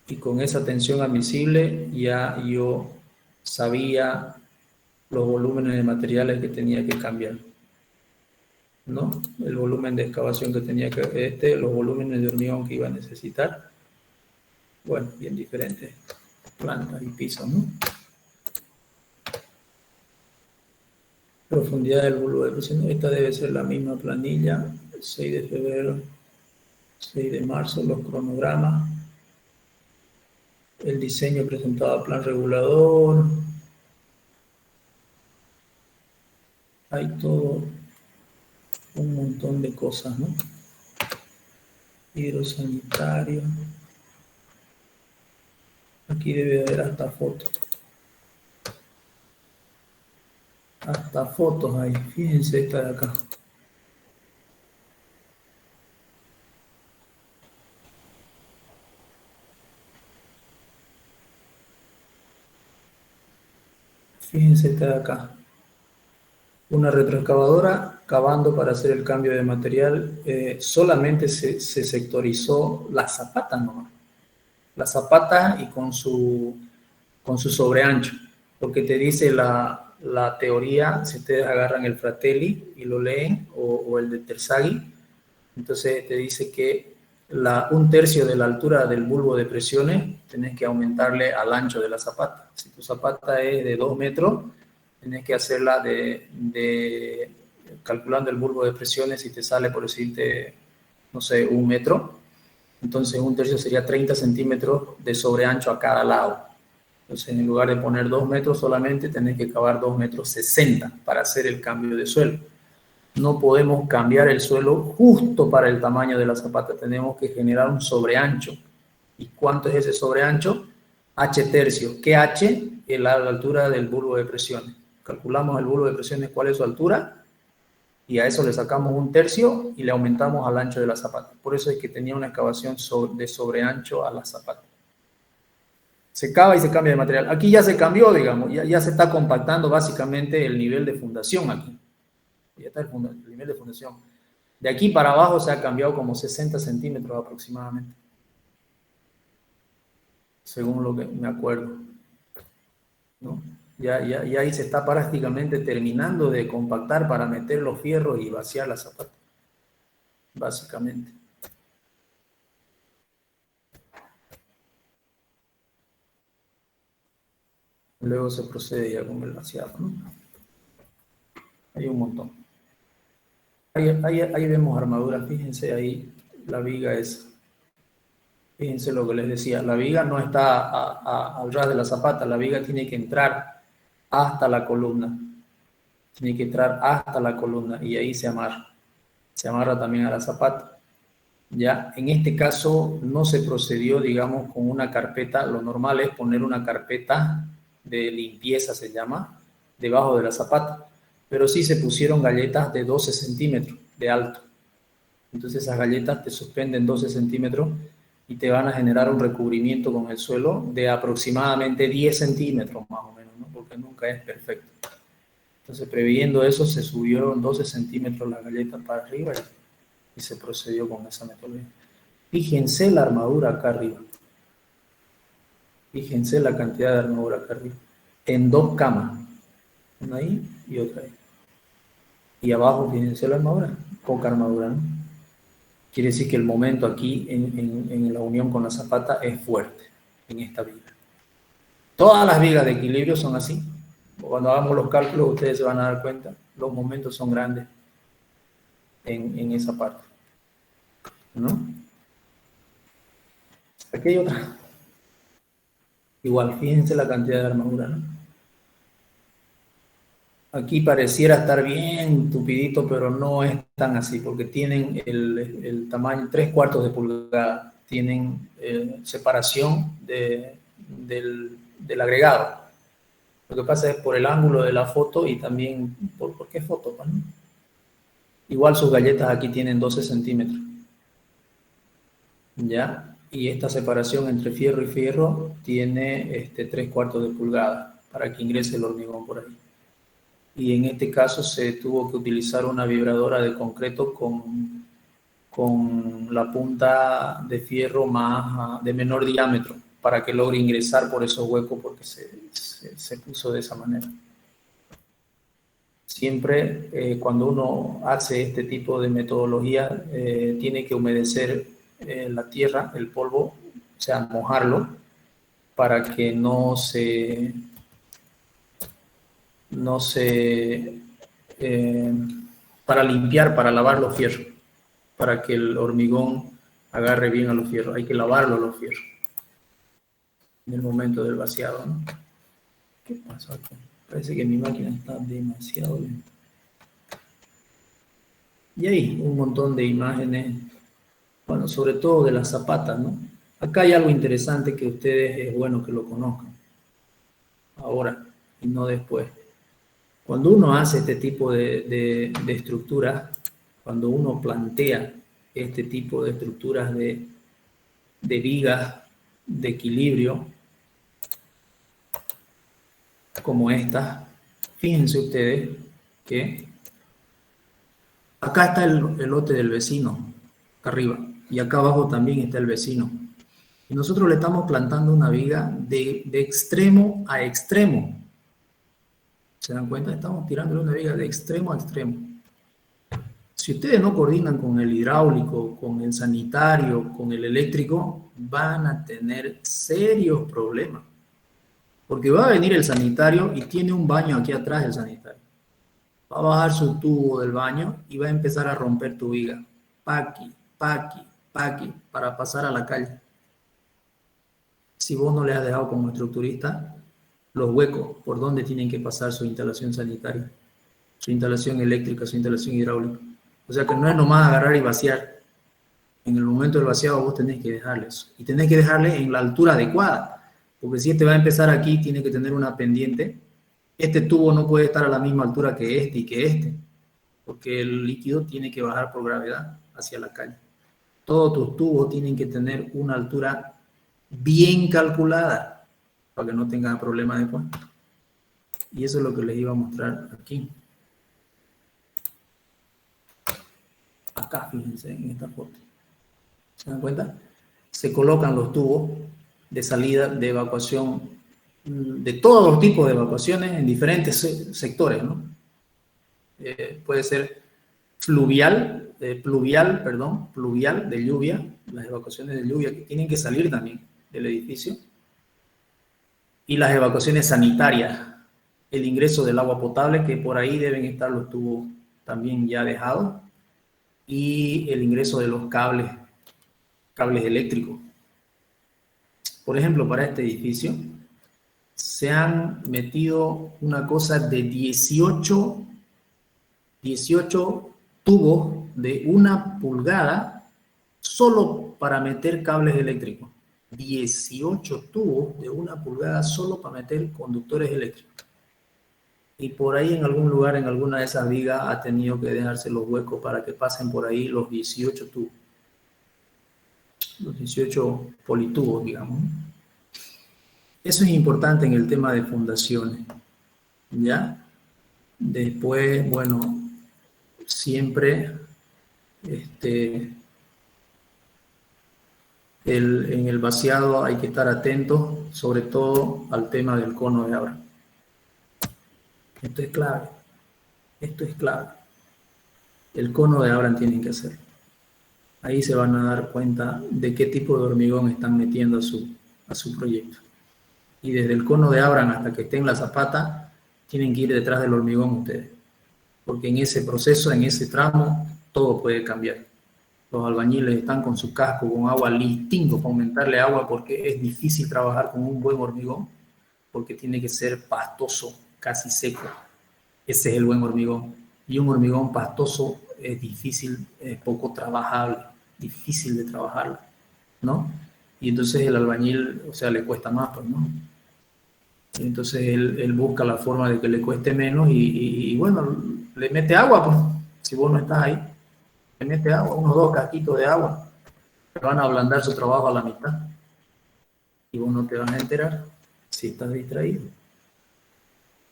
Y con esa tensión admisible ya yo sabía los volúmenes de materiales que tenía que cambiar, ¿no? El volumen de excavación que tenía que, los volúmenes de hormigón que iba a necesitar. Bueno, bien diferentes plantas y pisos, ¿no? Profundidad del bulbo de presión. Esta debe ser la misma planilla. 6 de febrero, 6 de marzo, los cronogramas. El diseño presentado a plan regulador. Hay todo un montón de cosas, ¿no? Hidrosanitario. Aquí debe haber hasta fotos. Hasta fotos ahí. Fíjense esta de acá. Fíjense esta de acá. Una retroexcavadora cavando para hacer el cambio de material. Solamente se sectorizó la zapata nomás. La zapata y con su sobreancho. Porque te dice la teoría, si ustedes agarran el Fratelli y lo leen, o el de Terzaghi, entonces te dice que 1/3 de la altura del bulbo de presiones tenés que aumentarle al ancho de la zapata. Si tu zapata es de 2 metros, tenés que hacerla calculando el bulbo de presiones, y te sale, por decirte, no sé, 1 metro. Entonces 1/3 sería 30 centímetros de sobreancho a cada lado. Entonces, en lugar de poner 2 metros solamente, tenés que cavar 2 metros 60 para hacer el cambio de suelo. No podemos cambiar el suelo justo para el tamaño de la zapata. Tenemos que generar un sobreancho. ¿Y cuánto es ese sobreancho? H-tercio. ¿Qué H? Es la altura del bulbo de presiones. Calculamos el bulbo de presiones, cuál es su altura, y a eso le sacamos 1/3 y le aumentamos al ancho de la zapata. Por eso es que tenía una excavación de sobreancho a la zapata. Se cava y se cambia de material. Aquí ya se cambió, digamos, ya se está compactando básicamente el nivel de fundación aquí. Ya está el nivel de fundación. De aquí para abajo se ha cambiado como 60 centímetros aproximadamente. Según lo que me acuerdo, ¿no? Ya ahí se está prácticamente terminando de compactar para meter los fierros y vaciar la zapata. Básicamente. Luego se procede ya con el vaciado, ¿no? Hay un montón. Ahí vemos armadura. Fíjense ahí la viga esa. Fíjense lo que les decía. La viga no está al ras de la zapata. La viga tiene que entrar hasta la columna. Tiene que entrar hasta la columna y ahí se amarra. Se amarra también a la zapata. Ya, en este caso no se procedió, digamos, con una carpeta. Lo normal es poner una carpeta de limpieza, se llama, debajo de la zapata. Pero sí se pusieron galletas de 12 centímetros de alto. Entonces esas galletas te suspenden 12 centímetros y te van a generar un recubrimiento con el suelo de aproximadamente 10 centímetros más o menos, ¿no? Porque nunca es perfecto. Entonces, previendo eso, se subieron 12 centímetros las galletas para arriba y se procedió con esa metodología. Fíjense la armadura acá arriba. Fíjense la cantidad de armadura acá arriba. En 2 camas. Una ahí y otra ahí. Y abajo, fíjense la armadura. Poca armadura, ¿no? Quiere decir que el momento aquí en la unión con la zapata es fuerte en esta viga. Todas las vigas de equilibrio son así. Cuando hagamos los cálculos, ustedes se van a dar cuenta. Los momentos son grandes en esa parte, ¿no? Aquí hay otra. Igual, fíjense la cantidad de armadura, ¿no? Aquí pareciera estar bien tupidito, pero no es tan así, porque tienen el tamaño 3/4 de pulgada, tienen separación del agregado. Lo que pasa es por el ángulo de la foto y también, ¿por qué foto? ¿No? Igual sus galletas aquí tienen 12 centímetros. ¿Ya? Y esta separación entre fierro y fierro tiene 3/4 de pulgada para que ingrese el hormigón por ahí. Y en este caso se tuvo que utilizar una vibradora de concreto con la punta de fierro de menor diámetro para que logre ingresar por esos huecos, porque se puso de esa manera. Siempre cuando uno hace este tipo de metodología tiene que humedecer la tierra, el polvo, o sea, mojarlo para que para limpiar, para lavar los fierros, para que el hormigón agarre bien a los fierros. Hay que lavarlo a los fierros en el momento del vaciado, ¿no? ¿Qué pasó aquí? Parece que mi máquina está demasiado lenta. Y hay un montón de imágenes, bueno, sobre todo de las zapatas, ¿no? Acá hay algo interesante que ustedes es bueno que lo conozcan ahora y no después. Cuando uno hace este tipo de estructuras, cuando uno plantea este tipo de estructuras de vigas de equilibrio, como esta, fíjense ustedes que acá está el lote del vecino, acá arriba, y acá abajo también está el vecino. Y nosotros le estamos plantando una viga de extremo a extremo. ¿Se dan cuenta? Estamos tirándole una viga de extremo a extremo. Si ustedes no coordinan con el hidráulico, con el sanitario, con el eléctrico, van a tener serios problemas. Porque va a venir el sanitario y tiene un baño aquí atrás del sanitario. Va a bajar su tubo del baño y va a empezar a romper tu viga. Paqui, paqui, paqui, para pasar a la calle. Si vos no le has dejado como estructurista los huecos por donde tienen que pasar su instalación sanitaria, su instalación eléctrica, su instalación hidráulica. O sea que no es nomás agarrar y vaciar. En el momento del vaciado vos tenés que dejarle eso. Y tenés que dejarle en la altura adecuada. Porque si este va a empezar aquí, tiene que tener una pendiente. Este tubo no puede estar a la misma altura que este y que este. Porque el líquido tiene que bajar por gravedad hacia la calle. Todos tus tubos tienen que tener una altura bien calculada para que no tengan problemas después. Y eso es lo que les iba a mostrar aquí. Acá, fíjense, en esta foto. ¿Se dan cuenta? Se colocan los tubos de salida, de evacuación, de todos los tipos de evacuaciones en diferentes sectores, ¿no? Puede ser pluvial, de lluvia, las evacuaciones de lluvia que tienen que salir también del edificio, y las evacuaciones sanitarias, el ingreso del agua potable, que por ahí deben estar los tubos también ya dejados, y el ingreso de los cables eléctricos. Por ejemplo, para este edificio se han metido una cosa de 18 tubos de 1 pulgada solo para meter cables eléctricos. 18 tubos de 1 pulgada solo para meter conductores eléctricos. y por ahí en algún lugar, en alguna de esas vigas, ha tenido que dejarse los huecos para que pasen por ahí los 18 tubos. Los 18 politubos, digamos. Eso es importante en el tema de fundaciones, ¿ya? Después, bueno, siempre en el vaciado hay que estar atentos, sobre todo al tema del cono de Abraham. Esto es clave. Esto es clave. El cono de Abraham tienen que hacer. Ahí se van a dar cuenta de qué tipo de hormigón están metiendo a su proyecto. Y desde el cono de Abraham hasta que esté en la zapata, tienen que ir detrás del hormigón ustedes. Porque en ese proceso, en ese tramo, todo puede cambiar. Los albañiles están con su casco, con agua listingo para aumentarle agua, porque es difícil trabajar con un buen hormigón, porque tiene que ser pastoso, casi seco. Ese es el buen hormigón. Y un hormigón pastoso es difícil, es poco trabajable, difícil de trabajarlo, ¿no? Y entonces el albañil, o sea, le cuesta más, pues, ¿no? Y entonces él busca la forma de que le cueste menos y bueno, le mete agua, pues, si vos no estás ahí, le mete agua, unos 2 casquitos de agua, te van a ablandar su trabajo a la mitad y vos no te vas a enterar si estás distraído.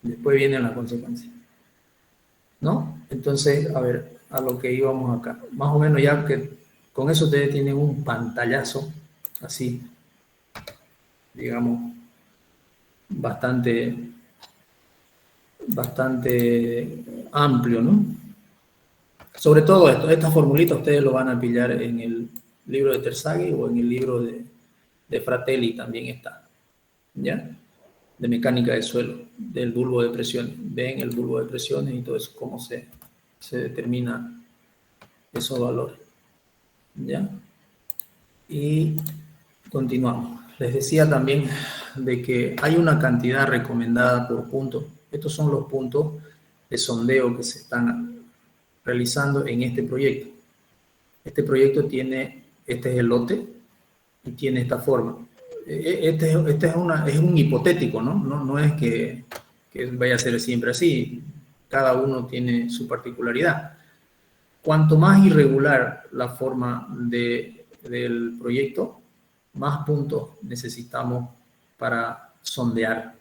Después vienen las consecuencias, ¿no? Entonces, a ver, a lo que íbamos acá, más o menos ya que con eso ustedes tienen un pantallazo, así, digamos, bastante amplio, ¿no? Sobre todo esto, estas formulitas ustedes lo van a pillar en el libro de Terzaghi o en el libro de Fratelli también está, ¿ya? De mecánica de suelo, del bulbo de presiones. Ven el bulbo de presiones y todo eso, cómo se determina esos valores, ¿ya? Y continuamos. Les decía también de que hay una cantidad recomendada por punto. Estos son los puntos de sondeo que se están realizando en este proyecto. Este proyecto tiene, este es el lote y tiene esta forma. Este es un hipotético, ¿no? No es que vaya a ser siempre así. Cada uno tiene su particularidad. Cuanto más irregular la forma del proyecto, más puntos necesitamos para sondear,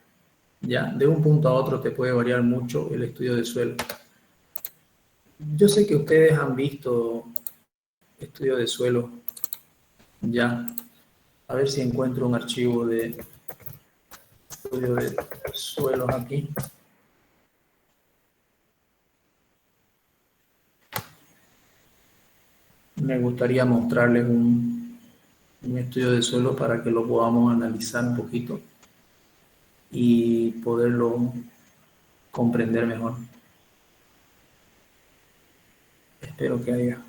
¿ya? De un punto a otro te puede variar mucho el estudio de suelo. Yo sé que ustedes han visto estudio de suelo, ya. A ver si encuentro un archivo de estudio de suelos aquí. Me gustaría mostrarles un estudio de suelo para que lo podamos analizar un poquito y poderlo comprender mejor. Espero que haya.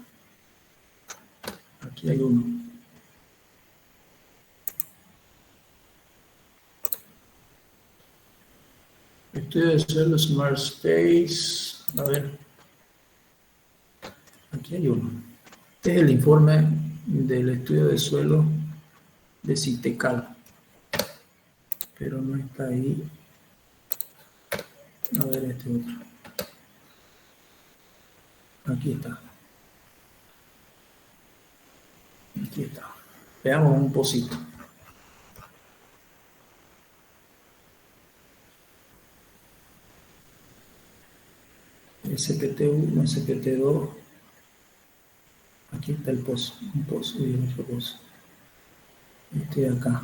Aquí hay uno. Estudio de suelo Smart Space. A ver. Aquí hay uno. Este es el informe del estudio de suelo de Citecal. Pero no está ahí. A ver este otro. Aquí está. Aquí está. Veamos un pocito. SPT1, SPT2. Aquí está el pozo. Un pozo y otro pozo. Este de acá.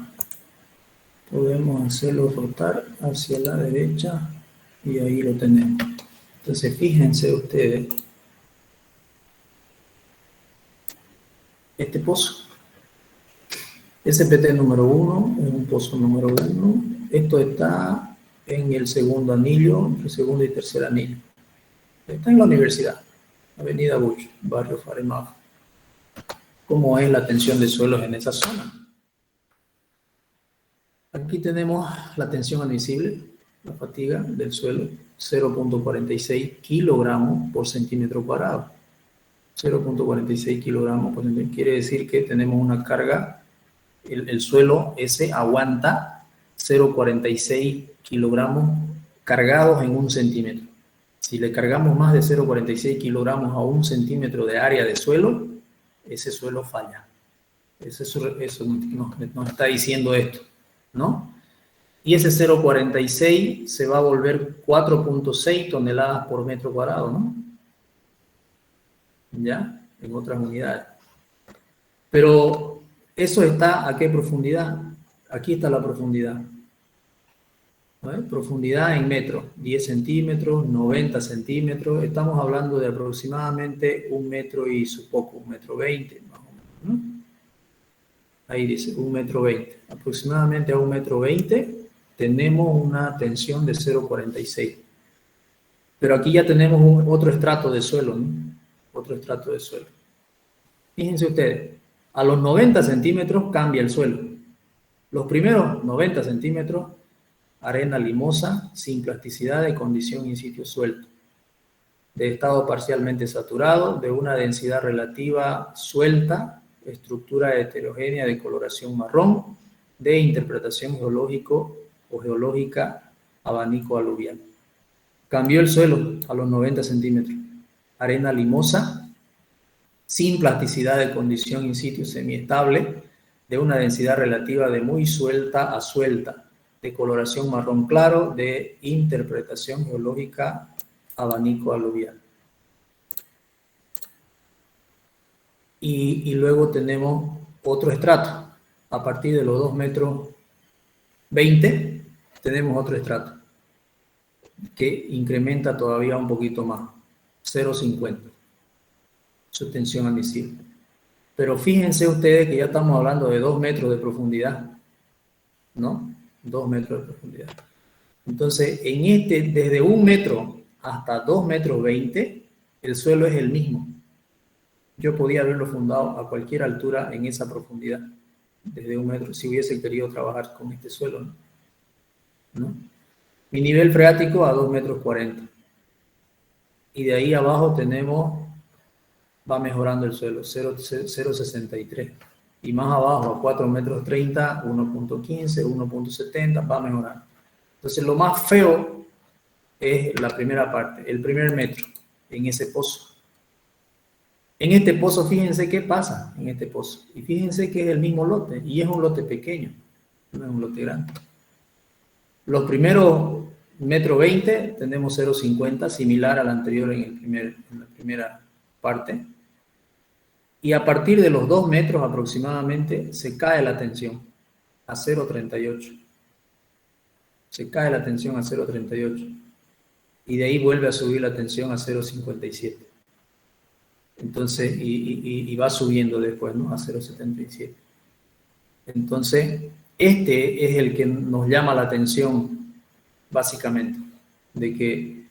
Podemos hacerlo rotar hacia la derecha y ahí lo tenemos. Entonces fíjense ustedes. Este pozo. SPT número 1 es un pozo número 1. Esto está en el segundo anillo, entre segundo y tercer anillo. Está en la universidad, Avenida Bush, barrio Faremaf. ¿Cómo es la tensión de suelos en esa zona? Aquí tenemos la tensión admisible, la fatiga del suelo, 0.46 kilogramos por centímetro cuadrado. 0.46 kilogramos por centímetro. Quiere decir que tenemos una carga, el suelo ese aguanta 0.46 kilogramos cargados en 1 centímetro. Si le cargamos más de 0,46 kilogramos a 1 centímetro de área de suelo, ese suelo falla. Eso nos está diciendo esto, ¿no? Y ese 0,46 se va a volver 4,6 toneladas por metro cuadrado, ¿no? ¿Ya? En otras unidades. Pero eso está ¿a qué profundidad? Aquí está la profundidad. ¿Vale? Profundidad en metros, 10 centímetros, 90 centímetros. Estamos hablando de aproximadamente 1 metro y su poco, 1,20 metros, más o menos, ¿no? Ahí dice 1,20 metros. Aproximadamente a 1,20 metros tenemos una tensión de 0,46. Pero aquí ya tenemos otro estrato de suelo, ¿no? Otro estrato de suelo. Fíjense ustedes, a los 90 centímetros cambia el suelo. Los primeros 90 centímetros, arena limosa, sin plasticidad de condición in situ suelto, de estado parcialmente saturado, de una densidad relativa suelta, estructura heterogénea de coloración marrón, de interpretación geológico o geológica, abanico aluvial. Cambió el suelo a los 90 centímetros. Arena limosa, sin plasticidad de condición in situ semiestable, de una densidad relativa de muy suelta a suelta, de coloración marrón claro, de interpretación geológica, abanico aluvial. Y luego tenemos otro estrato. A partir de los 2,20 metros, tenemos otro estrato que incrementa todavía un poquito más, 0,50. Su tensión admisible. Pero fíjense ustedes que ya estamos hablando de 2 metros de profundidad, ¿no? 2 metros de profundidad. Entonces, desde 1 metro hasta 2,20 metros, el suelo es el mismo. Yo podía haberlo fundado a cualquier altura en esa profundidad, desde 1 metro, si hubiese querido trabajar con este suelo, ¿no? Mi nivel freático a 2,40 metros. Y de ahí abajo tenemos, va mejorando el suelo, 0,63. Y más abajo, a 4,30 metros, 1,15, 1,70, va a mejorar. Entonces, lo más feo es la primera parte, el primer metro, en ese pozo. En este pozo, fíjense qué pasa en este pozo. Y fíjense que es el mismo lote, y es un lote pequeño, no es un lote grande. Los primeros 1,20 metros tenemos 0,50, similar al anterior en la primera parte. Y a partir de los 2 metros aproximadamente se cae la tensión a 0,38. Se cae la tensión a 0,38. Y de ahí vuelve a subir la tensión a 0,57. Entonces, y va subiendo después, ¿no? A 0,77. Entonces, este es el que nos llama la atención, básicamente, de que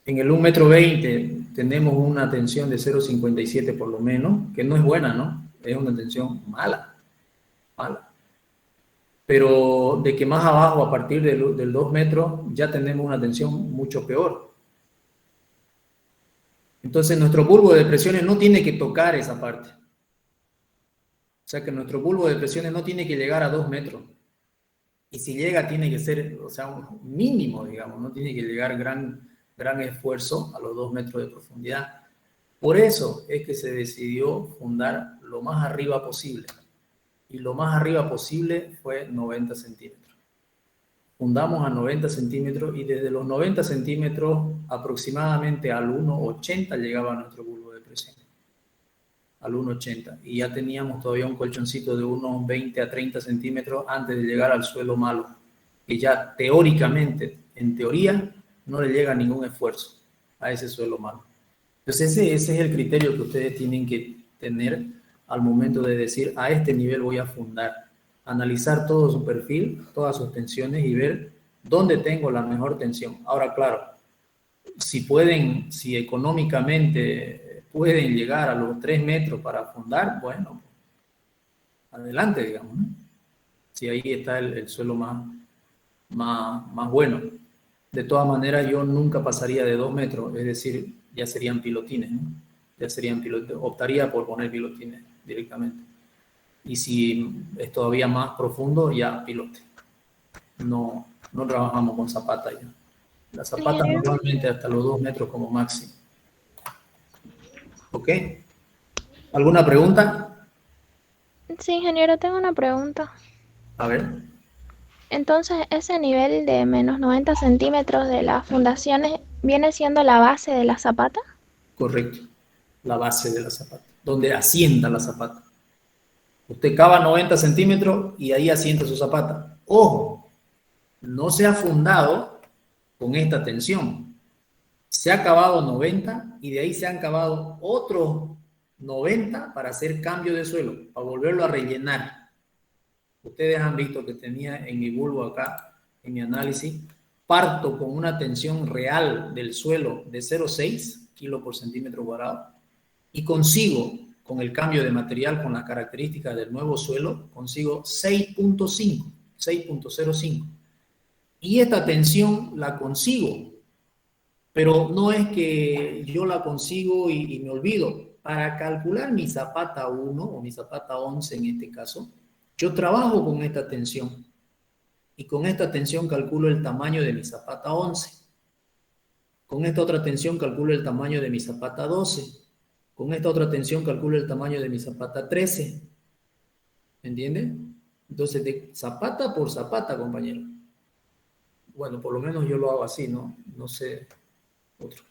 en el 1,20 metros tenemos una tensión de 0,57 por lo menos, que no es buena, ¿no? Es una tensión mala. Pero de que más abajo, a partir del 2 metros, ya tenemos una tensión mucho peor. Entonces, nuestro bulbo de presiones no tiene que tocar esa parte. O sea, que nuestro bulbo de presiones no tiene que llegar a 2 metros. Y si llega, tiene que ser, o sea, un mínimo, digamos, no tiene que llegar gran esfuerzo a los 2 metros de profundidad. Por eso es que se decidió fundar lo más arriba posible. Y lo más arriba posible fue 90 centímetros. Fundamos a 90 centímetros y desde los 90 centímetros aproximadamente al 1,80 llegaba nuestro bulbo de presión. Al 1,80. Y ya teníamos todavía un colchoncito de unos 20 a 30 centímetros antes de llegar al suelo malo. Que ya teóricamente, en teoría, no le llega ningún esfuerzo a ese suelo malo. Entonces ese es el criterio que ustedes tienen que tener al momento de decir, a este nivel voy a fundar. Analizar todo su perfil, todas sus tensiones y ver dónde tengo la mejor tensión. Ahora, claro, si económicamente pueden llegar a los 3 metros para fundar, bueno, adelante, digamos, ¿no? Si ahí está el suelo más bueno. De todas maneras, yo nunca pasaría de 2 metros, es decir, ya serían pilotines, ¿no? Optaría por poner pilotines directamente. Y si es todavía más profundo, ya pilote. No No trabajamos con zapata ya. La zapata normalmente hasta los 2 metros como máximo. ¿Ok? ¿Alguna pregunta? Sí, ingeniero, tengo una pregunta. A ver. Entonces, ese nivel de menos 90 centímetros de las fundaciones viene siendo la base de la zapata. Correcto. La base de la zapata. Donde asienta la zapata. Usted cava 90 centímetros y ahí asienta su zapata. Ojo, no se ha fundado con esta tensión. Se ha cavado 90 y de ahí se han cavado otros 90 para hacer cambio de suelo, para volverlo a rellenar. Ustedes han visto que tenía en mi bulbo acá, en mi análisis, parto con una tensión real del suelo de 0,6 kilo por centímetro cuadrado y consigo, con el cambio de material, con las características del nuevo suelo, consigo 6.5, 6.05. Y esta tensión la consigo, pero no es que yo la consigo y me olvido. Para calcular mi zapata 1 o mi zapata 11 en este caso, yo trabajo con esta tensión y con esta tensión calculo el tamaño de mi zapata 11. Con esta otra tensión calculo el tamaño de mi zapata 12. Con esta otra tensión calculo el tamaño de mi zapata 13. ¿Me entienden? Entonces, de zapata por zapata, compañero. Bueno, por lo menos yo lo hago así, ¿no? No sé otro.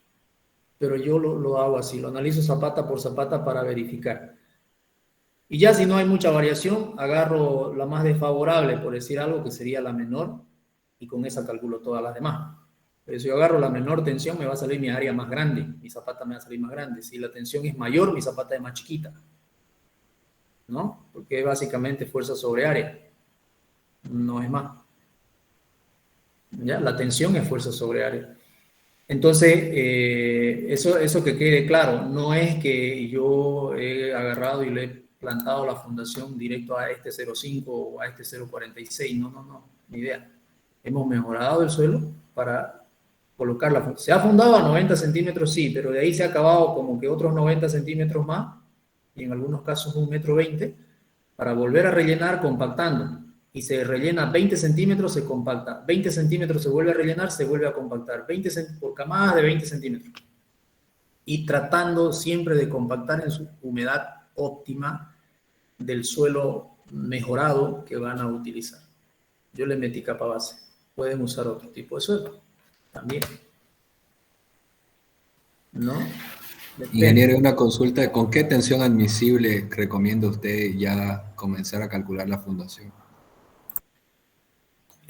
Pero yo lo hago así, lo analizo zapata por zapata para verificar. Y ya si no hay mucha variación, agarro la más desfavorable, por decir algo, que sería la menor, y con esa calculo todas las demás. Pero si yo agarro la menor tensión, me va a salir mi área más grande, mi zapata me va a salir más grande. Si la tensión es mayor, mi zapata es más chiquita, ¿no? Porque es básicamente fuerza sobre área, no es más. ¿Ya? La tensión es fuerza sobre área. Entonces, eso que quede claro, no es que yo he agarrado y le he plantado la fundación directo a este 0,5 o a este 0,46, no, ni idea. Hemos mejorado el suelo para colocar la fundación. Se ha fundado a 90 centímetros, sí, pero de ahí se ha acabado como que otros 90 centímetros más, y en algunos casos 1,20 m, para volver a rellenar compactando. Y se rellena 20 centímetros, se compacta. 20 centímetros se vuelve a rellenar, se vuelve a compactar. Por camadas de 20 centímetros. Y tratando siempre de compactar en su humedad óptima del suelo mejorado que van a utilizar. Yo le metí capa base. Pueden usar otro tipo de suelo también. ¿No? Ingeniero, una consulta. ¿Con qué tensión admisible recomienda usted ya comenzar a calcular la fundación?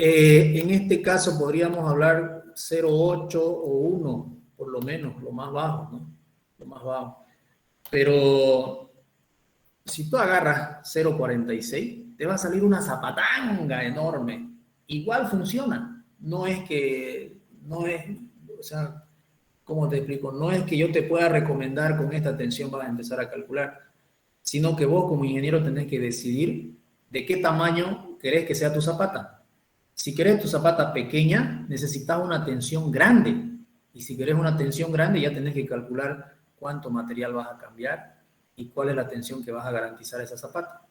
En este caso podríamos hablar 0,8 o 1, por lo menos, lo más bajo, ¿no? Lo más bajo. Pero si tú agarras 0,46, te va a salir una zapatanga enorme. Igual funciona. No es, o sea, ¿cómo te explico? No es que yo te pueda recomendar con esta tensión vas a empezar a calcular, sino que vos como ingeniero tenés que decidir de qué tamaño querés que sea tu zapata. Si querés tu zapata pequeña, necesitas una tensión grande. Y si querés una tensión grande, ya tenés que calcular cuánto material vas a cambiar y cuál es la tensión que vas a garantizar a esa zapata.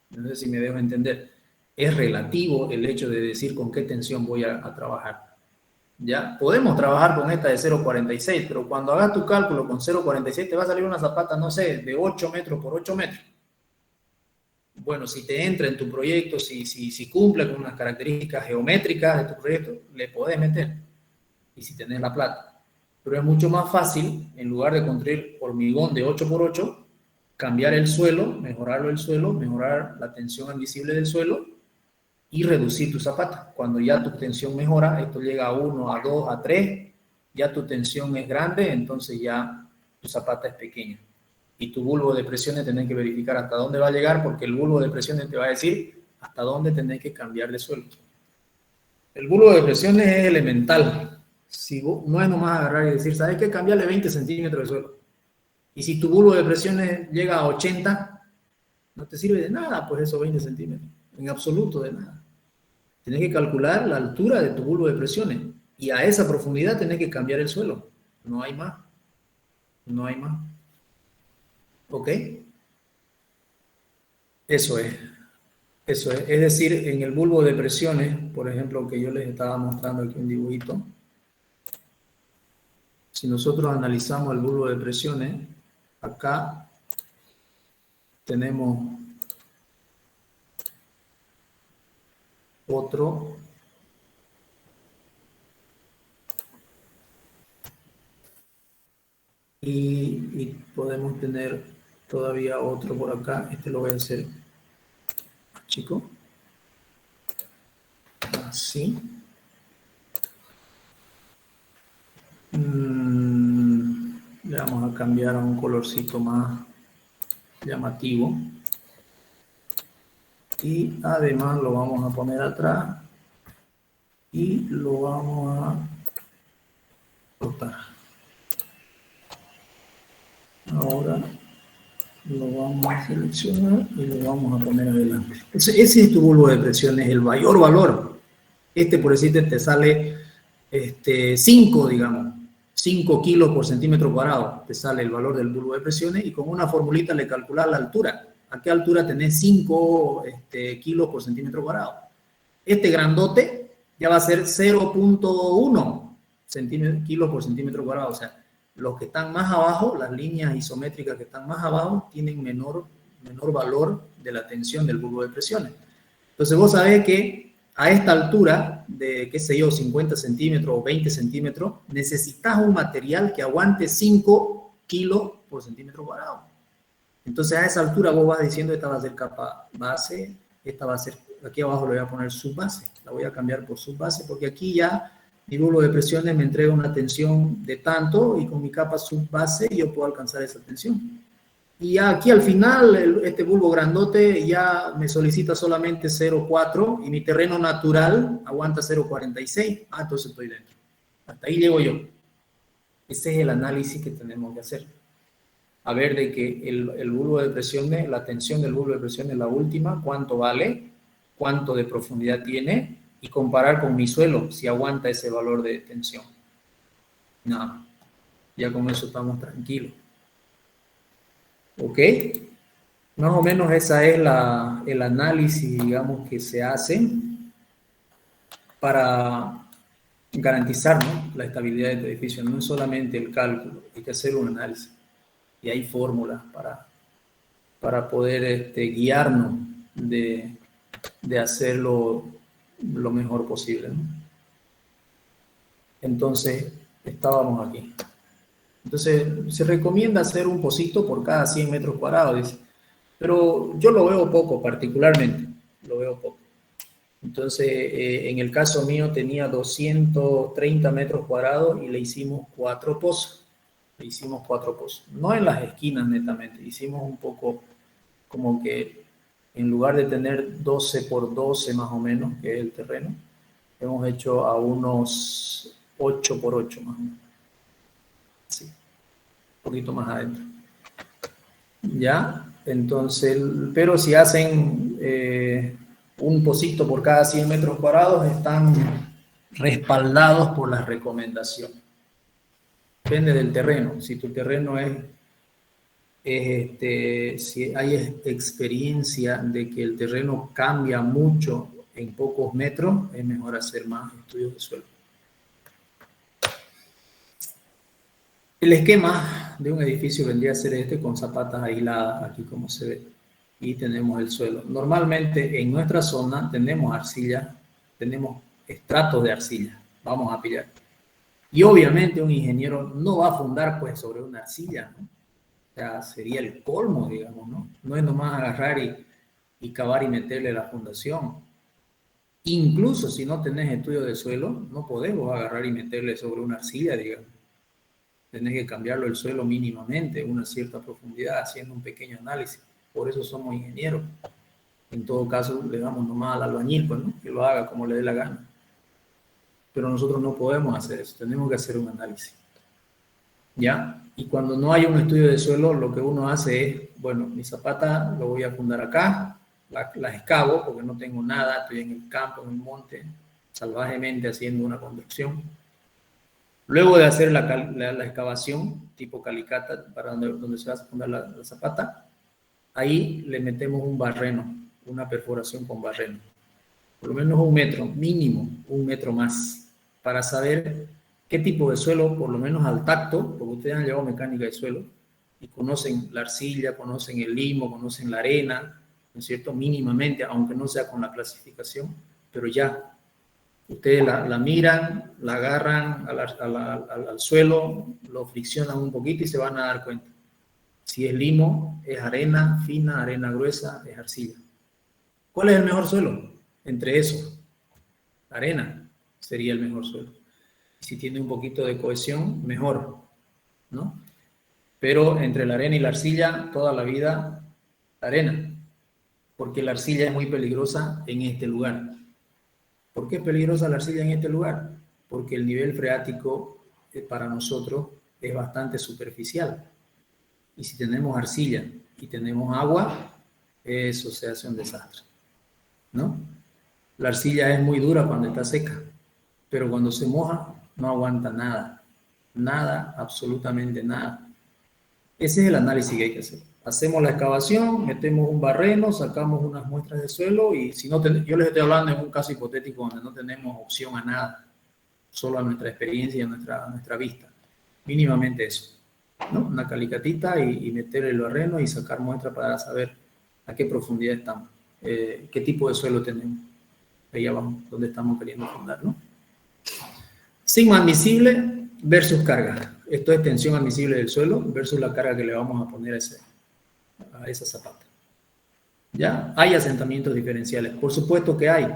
No sé si me dejo entender. Es relativo el hecho de decir con qué tensión voy a trabajar. ¿Ya? Podemos trabajar con esta de 0,46, pero cuando hagas tu cálculo con 0,46 te va a salir una zapata, no sé, de 8 metros por 8 metros. Bueno, si te entra en tu proyecto, si cumple con unas características geométricas de tu proyecto, le podés meter. Y si tenés la plata. Pero es mucho más fácil, en lugar de construir hormigón de 8x8, cambiar el suelo, mejorarlo el suelo, mejorar la tensión admisible del suelo y reducir tu zapata. Cuando ya tu tensión mejora, esto llega a 1, a 2, a 3, ya tu tensión es grande, entonces ya tu zapata es pequeña. Y tu bulbo de presiones tenés que verificar hasta dónde va a llegar, porque el bulbo de presiones te va a decir hasta dónde tenés que cambiar de suelo. El bulbo de presiones es elemental. Si vos, no es nomás agarrar y decir, ¿sabes qué? Cambiarle 20 centímetros de suelo. Y si tu bulbo de presiones llega a 80, no te sirve de nada, pues esos 20 centímetros. En absoluto de nada. Tenés que calcular la altura de tu bulbo de presiones. Y a esa profundidad tenés que cambiar el suelo. No hay más. No hay más. ¿Ok? Eso es. Eso es decir, en el bulbo de presiones, por ejemplo, que yo les estaba mostrando aquí un dibujito, si nosotros analizamos el bulbo de presiones, acá tenemos otro y podemos tener todavía otro por acá. Este lo voy a hacer chico, así. Le vamos a cambiar a un colorcito más llamativo y además lo vamos a poner atrás y lo vamos a cortar. Ahora lo vamos a seleccionar y lo vamos a poner adelante. Ese es tu bulbo de presión, es el mayor valor. Por decirte, te sale 5, digamos, 5 kilos por centímetro cuadrado, te sale el valor del bulbo de presiones y con una formulita le calculas la altura. ¿A qué altura tenés 5 kilos por centímetro cuadrado? Este grandote ya va a ser 0.1 kilos por centímetro cuadrado. O sea, los que están más abajo, las líneas isométricas que están más abajo, tienen menor valor de la tensión del bulbo de presiones. Entonces vos sabés que a esta altura de, qué sé yo, 50 centímetros o 20 centímetros, necesitas un material que aguante 5 kilos por centímetro cuadrado. Entonces a esa altura vos vas diciendo, esta va a ser capa base, esta va a ser, aquí abajo le voy a poner subbase, la voy a cambiar por subbase porque aquí ya mi bulbo de presiones me entrega una tensión de tanto y con mi capa subbase yo puedo alcanzar esa tensión. Y ya aquí al final, este bulbo grandote ya me solicita solamente 0.4 y mi terreno natural aguanta 0.46. Entonces estoy dentro. Hasta ahí llego yo. Ese es el análisis que tenemos que hacer. A ver de que el bulbo de presiones, la tensión del bulbo de presiones, la última, cuánto vale, cuánto de profundidad tiene y comparar con mi suelo si aguanta ese valor de tensión. Nada. Ya con eso estamos tranquilos. ¿Ok? Más o menos esa es el análisis, digamos, que se hace para garantizar, ¿no?, la estabilidad de tu edificio. No es solamente el cálculo, hay que hacer un análisis. Y hay fórmulas para poder guiarnos de hacerlo lo mejor posible, ¿no? Entonces, estábamos aquí. Entonces, se recomienda hacer un pocito por cada 100 metros cuadrados, dice. Pero yo lo veo poco, particularmente. Lo veo poco. Entonces, en el caso mío tenía 230 metros cuadrados y le hicimos 4 pozos. No en las esquinas, netamente. Hicimos un poco como que, en lugar de tener 12 por 12 más o menos, que es el terreno, hemos hecho a unos 8 por 8 más o menos. Sí, un poquito más adentro. ¿Ya? Entonces, pero si hacen un pocito por cada 100 metros cuadrados, están respaldados por las recomendaciones. Depende del terreno. Si tu terreno si hay experiencia de que el terreno cambia mucho en pocos metros, es mejor hacer más estudios de suelo. El esquema de un edificio vendría a ser con zapatas aisladas, aquí como se ve, y tenemos el suelo. Normalmente en nuestra zona tenemos arcilla, tenemos estratos de arcilla, vamos a pillar. Y obviamente un ingeniero no va a fundar pues sobre una arcilla, ¿no? O sea, sería el colmo, digamos, ¿no? No es nomás agarrar y cavar y meterle la fundación. Incluso si no tenés estudio de suelo, no podemos agarrar y meterle sobre una arcilla, digamos. Tenés que cambiarlo el suelo mínimamente, una cierta profundidad, haciendo un pequeño análisis. Por eso somos ingenieros. En todo caso, le damos nomás al albañil, pues, ¿no?, que lo haga como le dé la gana. Pero nosotros no podemos hacer eso, tenemos que hacer un análisis. ¿Ya? Y cuando no hay un estudio de suelo, lo que uno hace es, bueno, mi zapata lo voy a fundar acá, la excavo, porque no tengo nada, estoy en el campo, en el monte, salvajemente haciendo una construcción. Luego de hacer la excavación, tipo calicata, para donde se va a fundar la zapata, ahí le metemos un barreno una perforación con barreno. Por lo menos 1 metro, mínimo 1 metro más, para saber qué tipo de suelo, por lo menos al tacto, porque ustedes han llevado mecánica de suelo, y conocen la arcilla, conocen el limo, conocen la arena, ¿no es cierto? Mínimamente, aunque no sea con la clasificación, pero ya. Ustedes la miran, la agarran al suelo, lo friccionan un poquito y se van a dar cuenta. Si es limo, es arena fina, arena gruesa, es arcilla. ¿Cuál es el mejor suelo? Entre esos, la arena sería el mejor suelo. Si tiene un poquito de cohesión, mejor, ¿no? Pero entre la arena y la arcilla, toda la vida, la arena. Porque la arcilla es muy peligrosa en este lugar. ¿Por qué es peligrosa la arcilla en este lugar? Porque el nivel freático para nosotros es bastante superficial. Y si tenemos arcilla y tenemos agua, eso se hace un desastre, ¿no? La arcilla es muy dura cuando está seca, pero cuando se moja no aguanta nada. Nada, absolutamente nada. Ese es el análisis que hay que hacer. Hacemos la excavación, metemos un barreno, sacamos unas muestras de suelo y si no yo les estoy hablando en un caso hipotético donde no tenemos opción a nada, solo a nuestra experiencia y a nuestra vista. Mínimamente eso, ¿no? Una calicatita y meter el barreno y sacar muestras para saber a qué profundidad estamos, qué tipo de suelo tenemos, ahí abajo, donde estamos queriendo fundar, ¿no? Sigma admisible versus carga. Esto es tensión admisible del suelo versus la carga que le vamos a poner a esa zapata. ¿Ya? Hay asentamientos diferenciales. Por supuesto que hay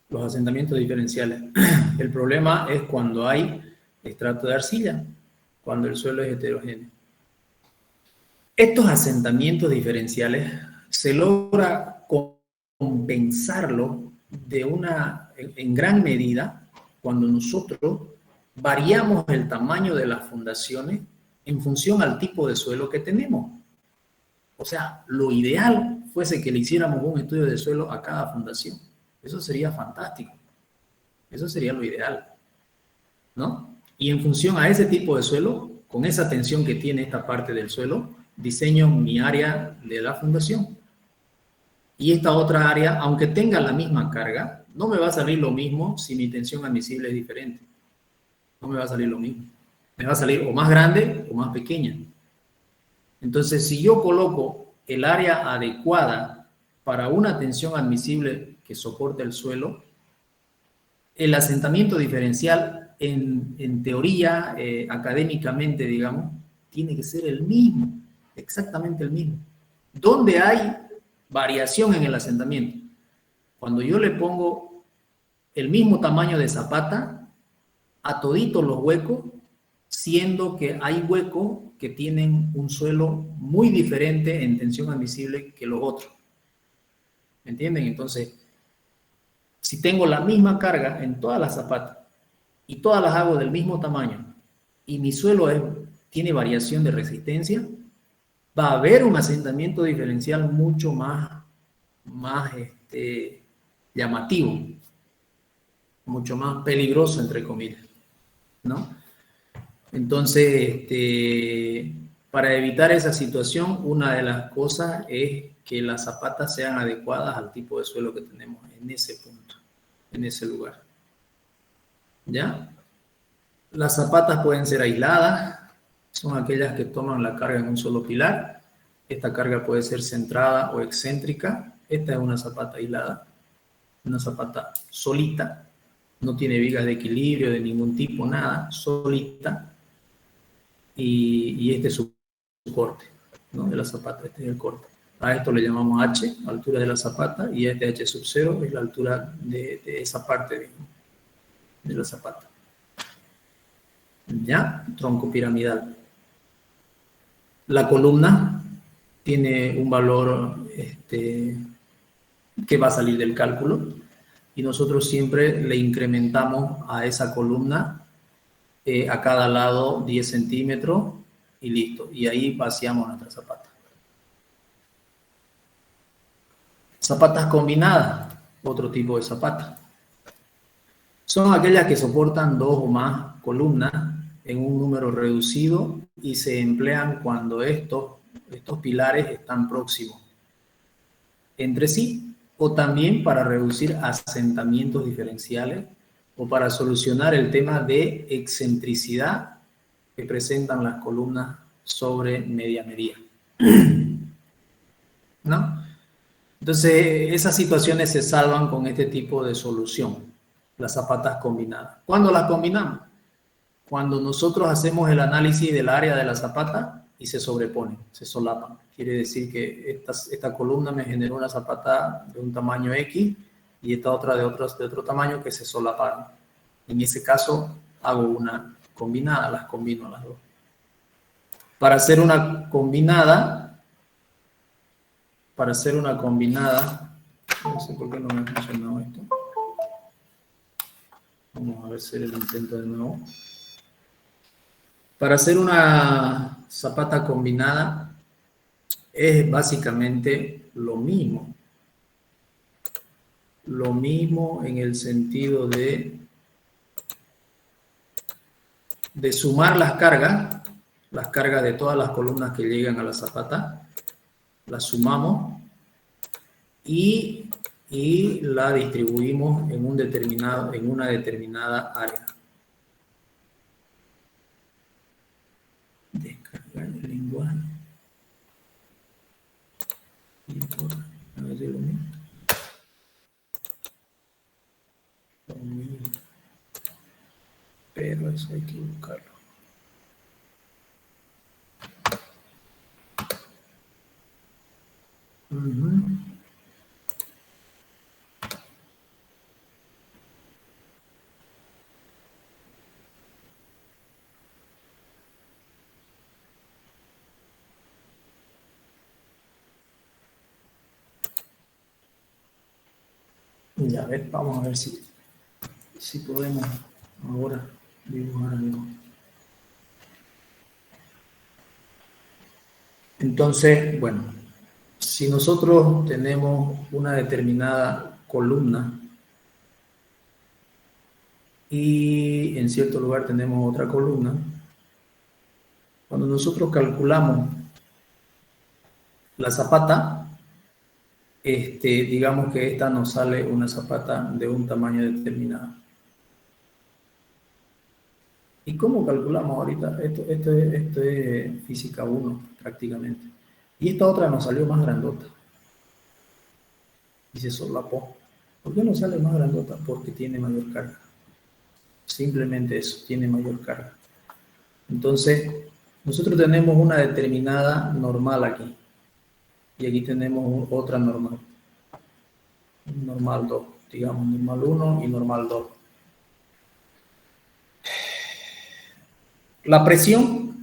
los asentamientos diferenciales. El problema es cuando hay estrato de arcilla, cuando el suelo es heterogéneo. Estos asentamientos diferenciales se logra compensarlo en gran medida cuando nosotros variamos el tamaño de las fundaciones en función al tipo de suelo que tenemos. O sea, lo ideal fuese que le hiciéramos un estudio de suelo a cada fundación. Eso sería fantástico. Eso sería lo ideal, ¿no? Y en función a ese tipo de suelo, con esa tensión que tiene esta parte del suelo, diseño mi área de la fundación. Y esta otra área, aunque tenga la misma carga, no me va a salir lo mismo si mi tensión admisible es diferente. No me va a salir lo mismo. Me va a salir o más grande o más pequeña. Entonces, si yo coloco el área adecuada para una tensión admisible que soporte el suelo, el asentamiento diferencial en teoría, académicamente, digamos, tiene que ser el mismo, exactamente el mismo. ¿Dónde hay variación en el asentamiento? Cuando yo le pongo el mismo tamaño de zapata a toditos los huecos, siendo que hay huecos que tienen un suelo muy diferente en tensión admisible que los otros. ¿Me entienden? Entonces, si tengo la misma carga en todas las zapatas y todas las hago del mismo tamaño y mi suelo tiene variación de resistencia, va a haber un asentamiento diferencial mucho más llamativo, mucho más peligroso, entre comillas, ¿no? Entonces, para evitar esa situación, una de las cosas es que las zapatas sean adecuadas al tipo de suelo que tenemos en ese punto, en ese lugar. ¿Ya? Las zapatas pueden ser aisladas, son aquellas que toman la carga en un solo pilar. Esta carga puede ser centrada o excéntrica. Esta es una zapata aislada, una zapata solita, no tiene vigas de equilibrio de ningún tipo, nada, solita. Y este es su corte, ¿no? De la zapata, este es el corte. A esto le llamamos H, altura de la zapata, y este H sub 0 es la altura de esa parte de la zapata. ¿Ya? Tronco piramidal. La columna tiene un valor que va a salir del cálculo, y nosotros siempre le incrementamos a esa columna a cada lado 10 centímetros y listo. Y ahí vaciamos nuestra zapata. Zapatas combinadas, otro tipo de zapata. Son aquellas que soportan 2 o más columnas en un número reducido y se emplean cuando estos pilares están próximos. entre sí, o también para reducir asentamientos diferenciales o para solucionar el tema de excentricidad que presentan las columnas sobre media medida. ¿No? Entonces, esas situaciones se salvan con este tipo de solución, las zapatas combinadas. ¿Cuándo las combinamos? Cuando nosotros hacemos el análisis del área de la zapata y se sobreponen, se solapan. Quiere decir que esta columna me generó una zapata de un tamaño X y esta otra de otro tamaño que se solaparon. En ese caso, hago una combinada, las combino las dos. Para hacer una combinada, no sé por qué no me ha funcionado esto. Vamos a ver si el intento de nuevo. Para hacer una zapata combinada es básicamente lo mismo. Lo mismo en el sentido de sumar las cargas de todas las columnas que llegan a la zapata, las sumamos y la distribuimos en una determinada área. Descargar el lenguaje. A ver si lo mismo. Lo mismo. Pero eso hay que buscarlo. Ya, a ver, vamos a ver si podemos ahora dibujar algo. Entonces, bueno, si nosotros tenemos una determinada columna y en cierto lugar tenemos otra columna, cuando nosotros calculamos la zapata, digamos que esta nos sale una zapata de un tamaño determinado. ¿Y cómo calculamos ahorita? Esto es física 1 prácticamente. Y esta otra nos salió más grandota. Y se solapó. ¿Por qué nos sale más grandota? Porque tiene mayor carga. Simplemente eso, tiene mayor carga. Entonces, nosotros tenemos una determinada normal aquí. Y aquí tenemos otra normal. Normal 2, digamos, normal 1 y normal 2. La presión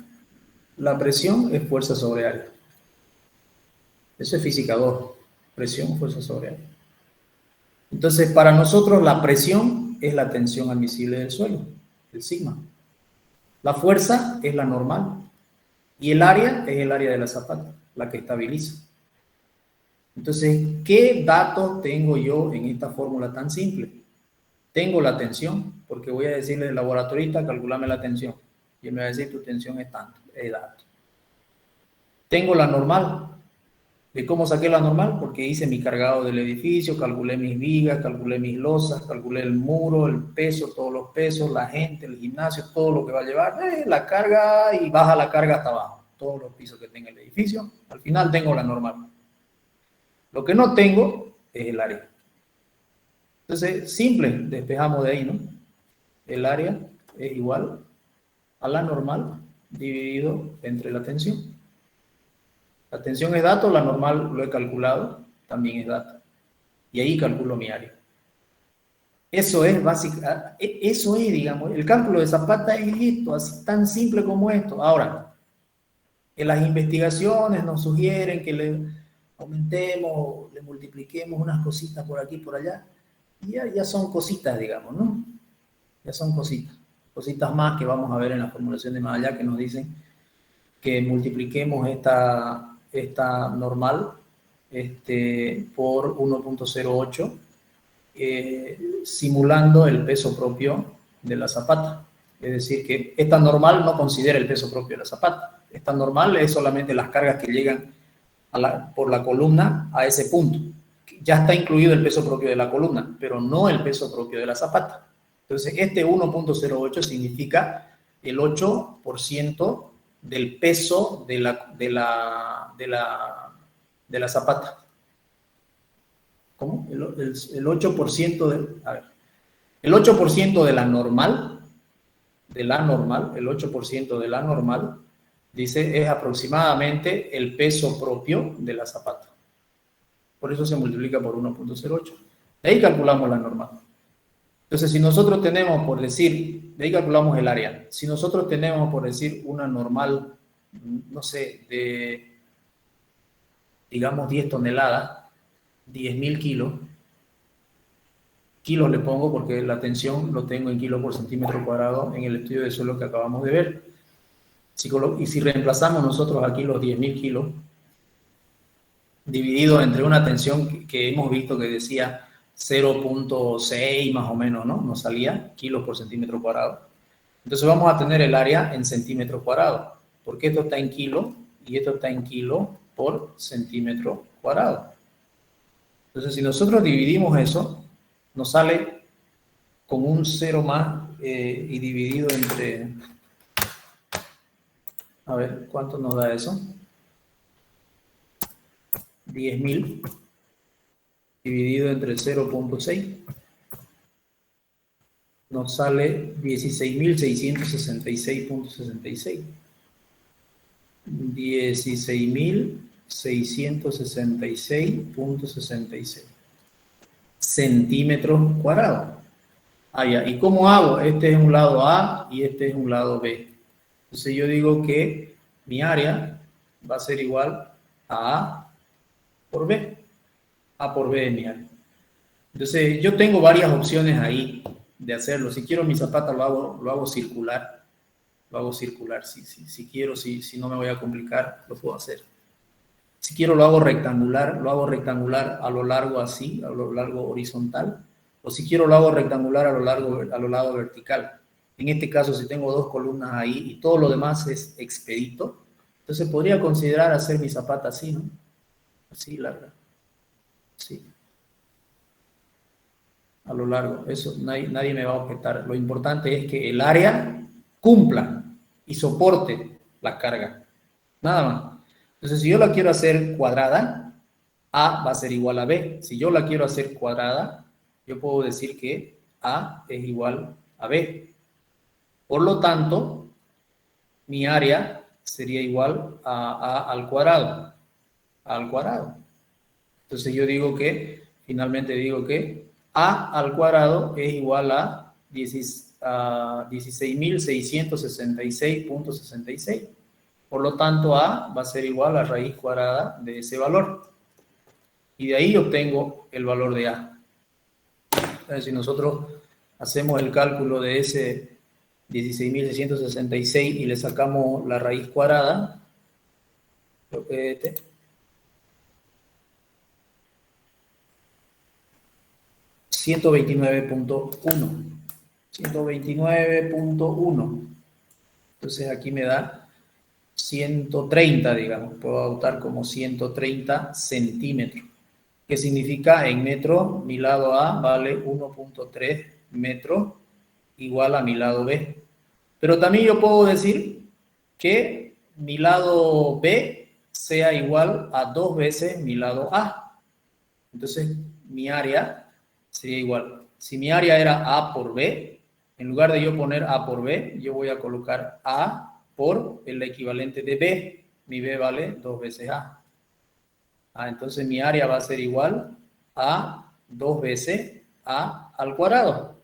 es fuerza sobre área. Eso es física 2. Presión, fuerza sobre área. Entonces, para nosotros la presión es la tensión admisible del suelo, el sigma. La fuerza es la normal. Y el área es el área de la zapata, la que estabiliza. Entonces, ¿qué datos tengo yo en esta fórmula tan simple? Tengo la tensión, porque voy a decirle al laboratorista, calculame la tensión. Y él me va a decir, tu tensión es tanto, es dato. Tengo la normal. ¿De cómo saqué la normal? Porque hice mi cargado del edificio, calculé mis vigas, calculé mis losas, calculé el muro, el peso, todos los pesos, la gente, el gimnasio, todo lo que va a llevar, la carga y baja la carga hasta abajo. Todos los pisos que tenga el edificio. Al final tengo la normal. Lo que no tengo es el área. Entonces, simple, despejamos de ahí, ¿no? El área es igual a la normal dividido entre la tensión. La tensión es dato, la normal lo he calculado, también es dato. Y ahí calculo mi área. Eso es digamos, el cálculo de zapata es esto, así tan simple como esto. Ahora, en las investigaciones nos sugieren que le aumentemos, le multipliquemos unas cositas por aquí y por allá. Y ya son cositas, digamos, ¿no? Ya son cositas. Cositas más que vamos a ver en la formulación de más allá que nos dicen que multipliquemos esta normal por 1.08 simulando el peso propio de la zapata. Es decir, que esta normal no considera el peso propio de la zapata. Esta normal es solamente las cargas que llegan por la columna a ese punto. ya está incluido el peso propio de la columna, pero no el peso propio de la zapata. Entonces, este 1.08 significa el 8% del peso de la zapata. ¿Cómo? El 8% el 8% de la normal, el 8% de la normal, dice, es aproximadamente el peso propio de la zapata. Por eso se multiplica por 1.08. De ahí calculamos la normal. Entonces, si nosotros tenemos, por decir, de ahí calculamos el área. Si nosotros tenemos, por decir, una normal, no sé, de, digamos, 10 toneladas, 10.000 kilos. Kilos le pongo porque la tensión lo tengo en kilos por centímetro cuadrado en el estudio de suelo que acabamos de ver. Y si reemplazamos nosotros aquí los 10.000 kilos, dividido entre una tensión que hemos visto que decía 0.6 más o menos, ¿no? Nos salía kilos por centímetro cuadrado. Entonces vamos a tener el área en centímetros cuadrados, porque esto está en kilo y esto está en kilo por centímetro cuadrado. Entonces, si nosotros dividimos eso, nos sale con un 0 más y dividido entre... A ver, ¿cuánto nos da eso? 10.000 dividido entre 0.6 nos sale 16.666.66. 16.666.66 centímetros cuadrados. Ah, ya. ¿Y cómo hago? Este es un lado A y este es un lado B. Entonces yo digo que mi área va a ser igual a A por B. A por B es mi área. Entonces yo tengo varias opciones ahí de hacerlo. Si quiero mi zapata lo hago circular. Lo hago circular. Si quiero, si no me voy a complicar, lo puedo hacer. Si quiero lo hago rectangular a lo largo así, a lo largo horizontal. O si quiero lo hago rectangular a lo largo vertical. En este caso, si tengo dos columnas ahí y todo lo demás es expedito, entonces podría considerar hacer mi zapata así, ¿no? Así larga. Sí. A lo largo. Eso nadie me va a objetar. Lo importante es que el área cumpla y soporte la carga. Nada más. Entonces, si yo la quiero hacer cuadrada, A va a ser igual a B. Si yo la quiero hacer cuadrada, yo puedo decir que A es igual a B. Por lo tanto, mi área sería igual a A al cuadrado. A al cuadrado. Entonces yo digo que, finalmente digo que A al cuadrado es igual a 16.666.66. Por lo tanto, A va a ser igual a raíz cuadrada de ese valor. Y de ahí obtengo el valor de A. Entonces, si nosotros hacemos el cálculo de ese 16.666 y le sacamos la raíz cuadrada, lo que es este, 129.1. 129.1. Entonces aquí me da 130, digamos. Puedo adoptar como 130 centímetros. ¿Qué significa? En metros, mi lado A vale 1.3 metros igual a mi lado B. Pero también yo puedo decir que mi lado B sea igual a 2 veces mi lado A. Entonces mi área sería igual. Si mi área era A por B, en lugar de yo poner A por B, yo voy a colocar A por el equivalente de B. Mi B vale 2 veces A. Entonces mi área va a ser igual a 2 veces A al cuadrado.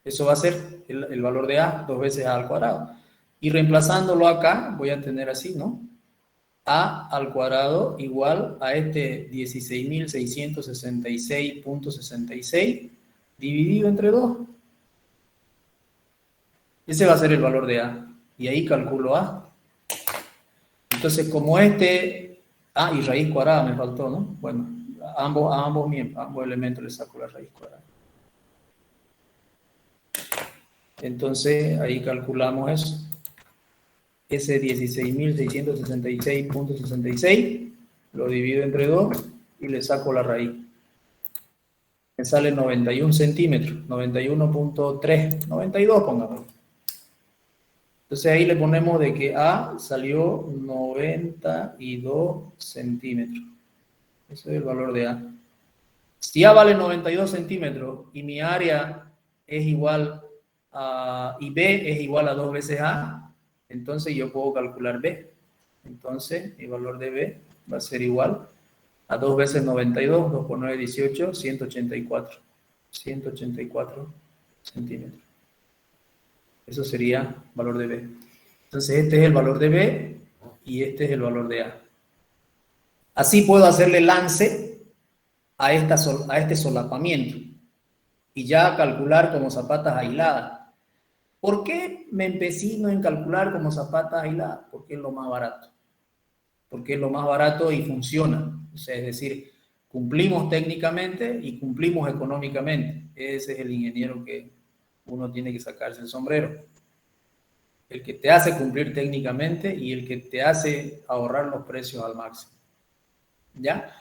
Eso va a ser el valor de A, 2 veces A al cuadrado. Y reemplazándolo acá, voy a tener así, ¿no? A al cuadrado igual a este 16.666.66 dividido entre 2. Ese va a ser el valor de A. Y ahí calculo A. Entonces, como y raíz cuadrada me faltó, ¿no? Bueno, a ambos elementos les saco la raíz cuadrada. Entonces, ahí calculamos eso. Ese 16.666.66 lo divido entre 2 y le saco la raíz. Me sale 91 centímetros, 91.3, 92 pongamos. Entonces ahí le ponemos de que A salió 92 centímetros. Ese es el valor de A. Si A vale 92 centímetros y mi área es igual a, y B es igual a 2 veces A, entonces yo puedo calcular B. Entonces el valor de B va a ser igual a 2 veces 92, 2 por 9, 18, 184. 184 centímetros. Eso sería el valor de B. Entonces este es el valor de B y este es el valor de A. Así puedo hacerle lance a este solapamiento y ya calcular como zapatas aisladas. ¿Por qué me empecino en calcular como zapatas aisladas? Porque es lo más barato. Porque es lo más barato y funciona. O sea, es decir, cumplimos técnicamente y cumplimos económicamente. Ese es el ingeniero que uno tiene que sacarse el sombrero. El que te hace cumplir técnicamente y el que te hace ahorrar los precios al máximo. ¿Ya?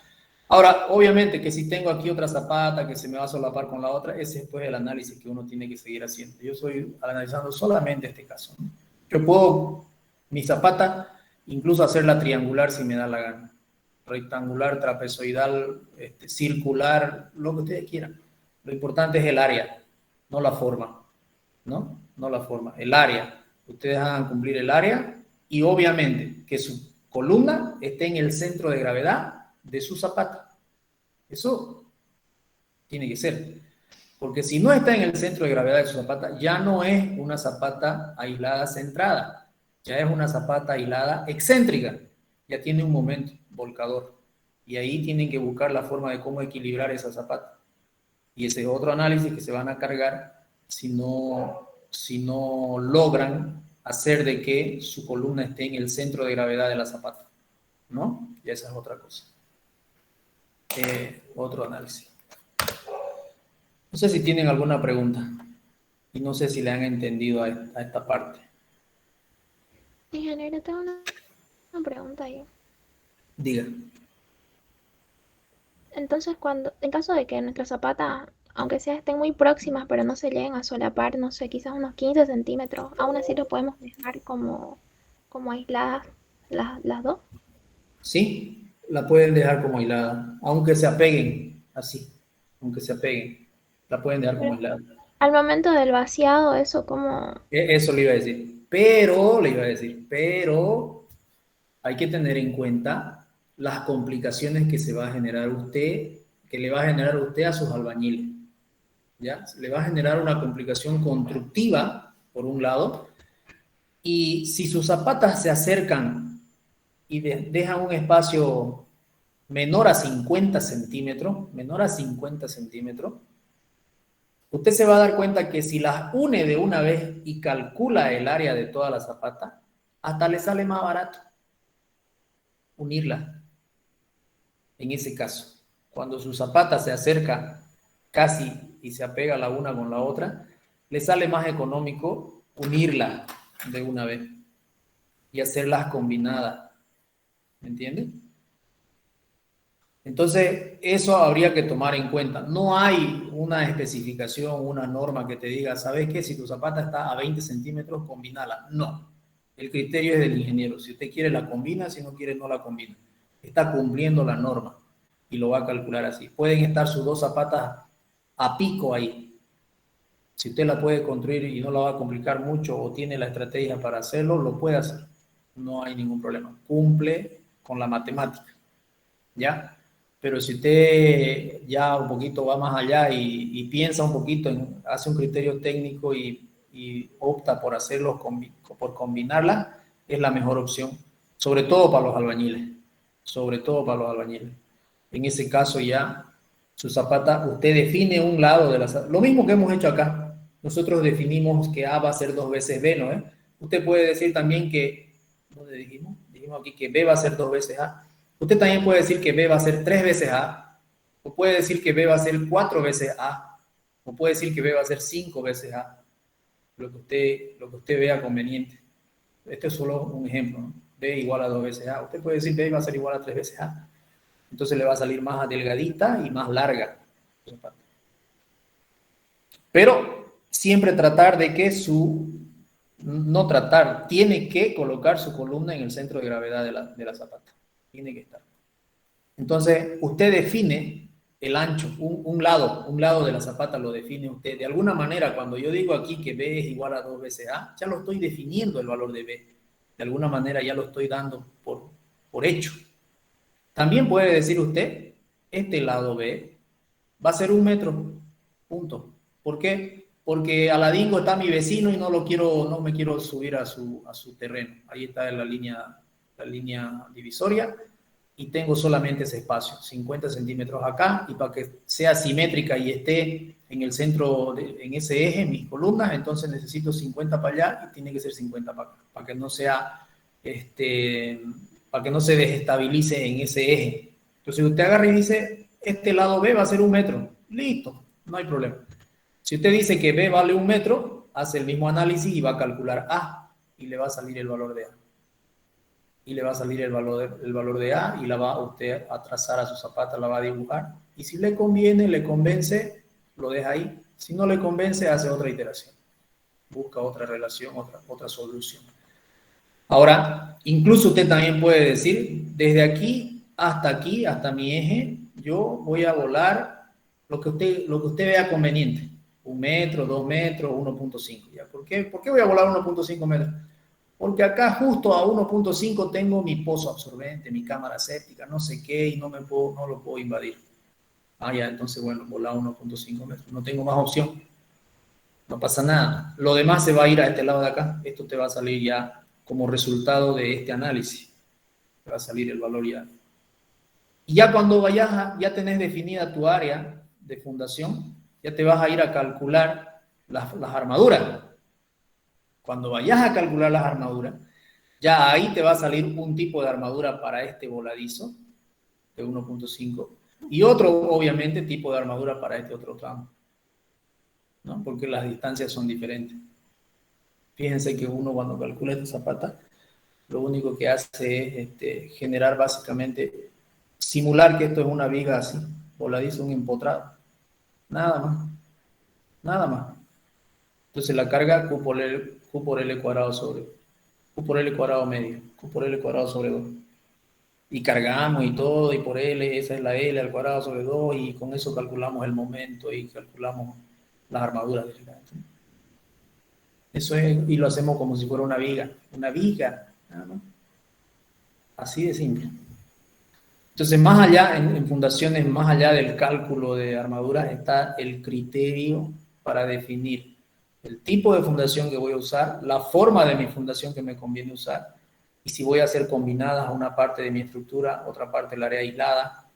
Ahora, obviamente que si tengo aquí otra zapata que se me va a solapar con la otra, ese es pues el análisis que uno tiene que seguir haciendo. Yo estoy analizando solamente este caso, ¿no? Yo puedo, mi zapata, incluso hacerla triangular si me da la gana. Rectangular, trapezoidal, circular, lo que ustedes quieran. Lo importante es el área, no la forma, ¿no? No la forma, el área. Ustedes hagan cumplir el área y obviamente que su columna esté en el centro de gravedad de su zapata. Eso tiene que ser. Porque si no está en el centro de gravedad de su zapata, ya no es una zapata aislada centrada. Ya es una zapata aislada excéntrica. Ya tiene un momento volcador. Y ahí tienen que buscar la forma de cómo equilibrar esa zapata. Y ese es otro análisis que se van a cargar si no logran hacer de que su columna esté en el centro de gravedad de la zapata, ¿no? Y esa es otra cosa. Otro análisis. No sé si tienen alguna pregunta y no sé si le han entendido a esta parte. Ingeniero, tengo una pregunta ahí. Diga. Entonces, en caso de que nuestras zapatas, aunque sea estén muy próximas, pero no se lleguen a solapar, no sé, quizás unos 15 centímetros, aún así lo podemos dejar como aisladas las dos. Sí, la pueden dejar como aislada, aunque se apeguen, así, aunque se apeguen, la pueden dejar como aislada. Al momento del vaciado, eso como... Eso le iba a decir, pero hay que tener en cuenta las complicaciones que se va a generar usted, que le va a generar usted a sus albañiles, ¿ya? Le va a generar una complicación constructiva, por un lado, y si sus zapatas se acercan y dejan un espacio menor a 50 centímetros, usted se va a dar cuenta que si las une de una vez y calcula el área de toda la zapata, hasta le sale más barato unirla. En ese caso, cuando su zapata se acerca casi y se apega la una con la otra, le sale más económico unirla de una vez y hacerlas combinadas. ¿Me entienden? Entonces, eso habría que tomar en cuenta. No hay una especificación, una norma que te diga, ¿sabes qué? Si tu zapata está a 20 centímetros, combinala. No. El criterio es del ingeniero. Si usted quiere, la combina. Si no quiere, no la combina. Está cumpliendo la norma y lo va a calcular así. Pueden estar sus dos zapatas a pico ahí. Si usted la puede construir y no la va a complicar mucho o tiene la estrategia para hacerlo, lo puede hacer. No hay ningún problema. Cumple con la matemática. ¿Ya? Pero si usted ya un poquito va más allá y piensa un poquito, hace un criterio técnico y opta por hacerlo, por combinarla, es la mejor opción. Sobre todo para los albañiles. En ese caso ya su zapata, usted define un lado de la zapata. Lo mismo que hemos hecho acá. Nosotros definimos que A va a ser 2 veces B, ¿no? Usted puede decir también que, ¿dónde dijimos? Dijimos aquí que B va a ser 2 veces A. Usted también puede decir que B va a ser 3 veces A, o puede decir que B va a ser 4 veces A, o puede decir que B va a ser 5 veces A, lo que usted vea conveniente. Este es solo un ejemplo, ¿no? B igual a 2 veces A. Usted puede decir B va a ser igual a 3 veces A. Entonces le va a salir más delgadita y más larga. Pero siempre tratar de que tiene que colocar su columna en el centro de gravedad de la zapata. Tiene que estar. Entonces, usted define el ancho, un lado de la zapata lo define usted. De alguna manera, cuando yo digo aquí que B es igual a 2 veces A, ya lo estoy definiendo el valor de B. De alguna manera ya lo estoy dando por hecho. También puede decir usted, este lado B va a ser 1 metro, punto. ¿Por qué? Porque Aladingo está mi vecino y no me quiero subir a su terreno. Ahí está la línea divisoria y tengo solamente ese espacio, 50 centímetros acá, y para que sea simétrica y esté en el centro, en ese eje, mis columnas, entonces necesito 50 para allá y tiene que ser 50 para acá, para que no sea, para que no se desestabilice en ese eje. Entonces usted agarra y dice, este lado B va a ser 1 metro, listo, no hay problema. Si usted dice que B vale 1 metro, hace el mismo análisis y va a calcular A, y le va a salir el valor de A. Y le va a salir el valor de A y la va usted a trazar a su zapata, la va a dibujar. Y si le conviene, le convence, lo deja ahí. Si no le convence, hace otra iteración. Busca otra relación, otra solución. Ahora, incluso usted también puede decir, desde aquí, hasta mi eje, yo voy a volar lo que usted vea conveniente. 1 metro, 2 metros, 1.5. ¿Por qué voy a volar 1.5 metros? Porque acá justo a 1.5 tengo mi pozo absorbente, mi cámara séptica, no sé qué, y no lo puedo invadir. Ya, entonces, bueno, volar 1.5 metros. No tengo más opción. No pasa nada. Lo demás se va a ir a este lado de acá. Esto te va a salir ya como resultado de este análisis. Te va a salir el valor ya. Y ya cuando ya tenés definida tu área de fundación, ya te vas a ir a calcular las armaduras. Cuando vayas a calcular las armaduras, ya ahí te va a salir un tipo de armadura para este voladizo de 1.5 y otro, obviamente, tipo de armadura para este otro tramo, ¿no? Porque las distancias son diferentes. Fíjense que uno cuando calcula esta zapata, lo único que hace es generar básicamente, simular que esto es una viga así, voladizo, un empotrado. Nada más. Nada más. Entonces la carga Q por L cuadrado sobre Q por L cuadrado medio, Q por L cuadrado sobre 2. Y cargamos y todo, y por L, esa es la L al cuadrado sobre 2, y con eso calculamos el momento y calculamos las armaduras del gigante. Eso es, y lo hacemos como si fuera una viga, nada más. Así de simple. Entonces, más allá, en fundaciones, más allá del cálculo de armaduras, está el criterio para definir el tipo de fundación que voy a usar, la forma de mi fundación que me conviene usar, y si voy a hacer combinadas a una parte de mi estructura, otra parte la haré aislada,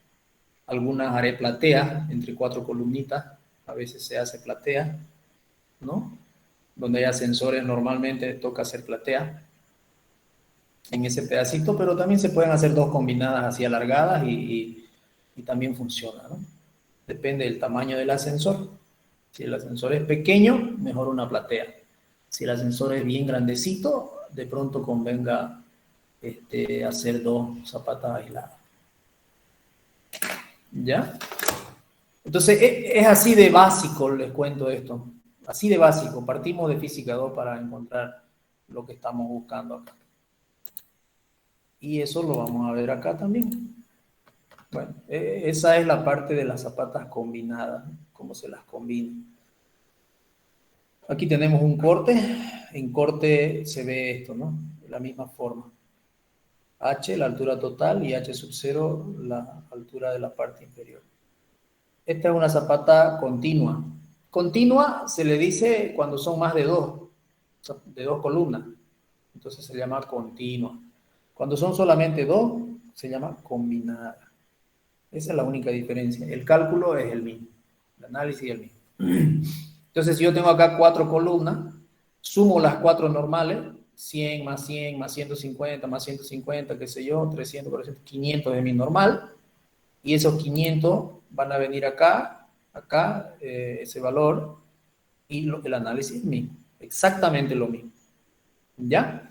algunas haré platea, entre 4 columnitas, a veces se hace platea, ¿no? Donde hay ascensores normalmente toca hacer platea en ese pedacito, pero también se pueden hacer 2 combinadas así alargadas y también funciona, ¿no? Depende del tamaño del ascensor. Si el ascensor es pequeño, mejor una platea. Si el ascensor es bien grandecito, de pronto convenga hacer 2 zapatas aisladas. ¿Ya? Entonces, es así de básico, les cuento esto. Así de básico. Partimos de física 2 para encontrar lo que estamos buscando acá. Y eso lo vamos a ver acá también. Bueno, esa es la parte de las zapatas combinadas, cómo se las combina. Aquí tenemos un corte. En corte se ve esto, ¿no? De la misma forma. H, la altura total, y H sub 0, la altura de la parte inferior. Esta es una zapata continua. Continua se le dice cuando son más de 2 columnas. Entonces se llama continua. Cuando son solamente 2, se llama combinada. Esa es la única diferencia. El cálculo es el mismo. El análisis es el mismo. Entonces, si yo tengo acá 4 columnas, sumo las 4 normales, 100 más 100 más 150 más 150, qué sé yo, 300, 400, 500 de mi normal, y esos 500 van a venir acá, ese valor, y el análisis es mismo, exactamente lo mismo. ¿Ya?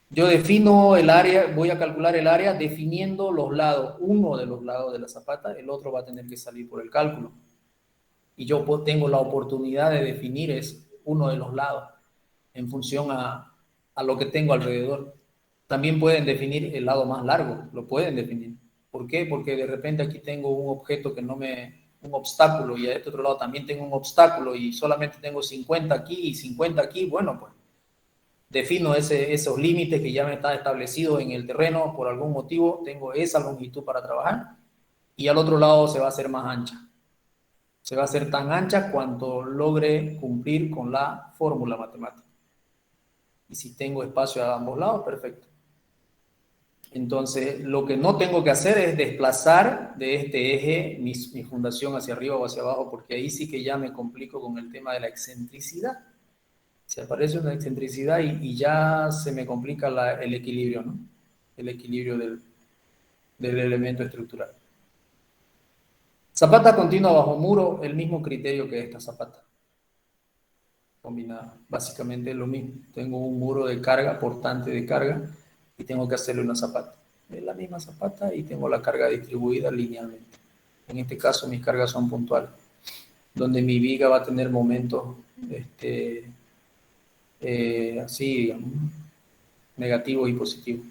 Yo defino el área, voy a calcular el área definiendo los lados. Uno de los lados de la zapata, el otro va a tener que salir por el cálculo. Y yo tengo la oportunidad de definir es uno de los lados en función a lo que tengo alrededor. También pueden definir el lado más largo, lo pueden definir. ¿Por qué? Porque de repente aquí tengo un objeto que no un obstáculo, y a este otro lado también tengo un obstáculo y solamente tengo 50 aquí y 50 aquí. Bueno, pues defino esos límites que ya me está establecido en el terreno por algún motivo, tengo esa longitud para trabajar, y al otro lado se va a hacer más ancha. Se va a hacer tan ancha cuanto logre cumplir con la fórmula matemática. Y si tengo espacio a ambos lados, perfecto. Entonces, lo que no tengo que hacer es desplazar de este eje mi fundación hacia arriba o hacia abajo, porque ahí sí que ya me complico con el tema de la excentricidad. Se aparece una excentricidad y ya se me complica el equilibrio, ¿no? El equilibrio del elemento estructural. Zapata continua bajo muro, el mismo criterio que esta zapata combinada. Básicamente es lo mismo. Tengo un muro de carga, portante de carga, y tengo que hacerle una zapata. Es la misma zapata y tengo la carga distribuida linealmente. En este caso mis cargas son puntuales, donde mi viga va a tener momentos así, digamos, negativos y positivos.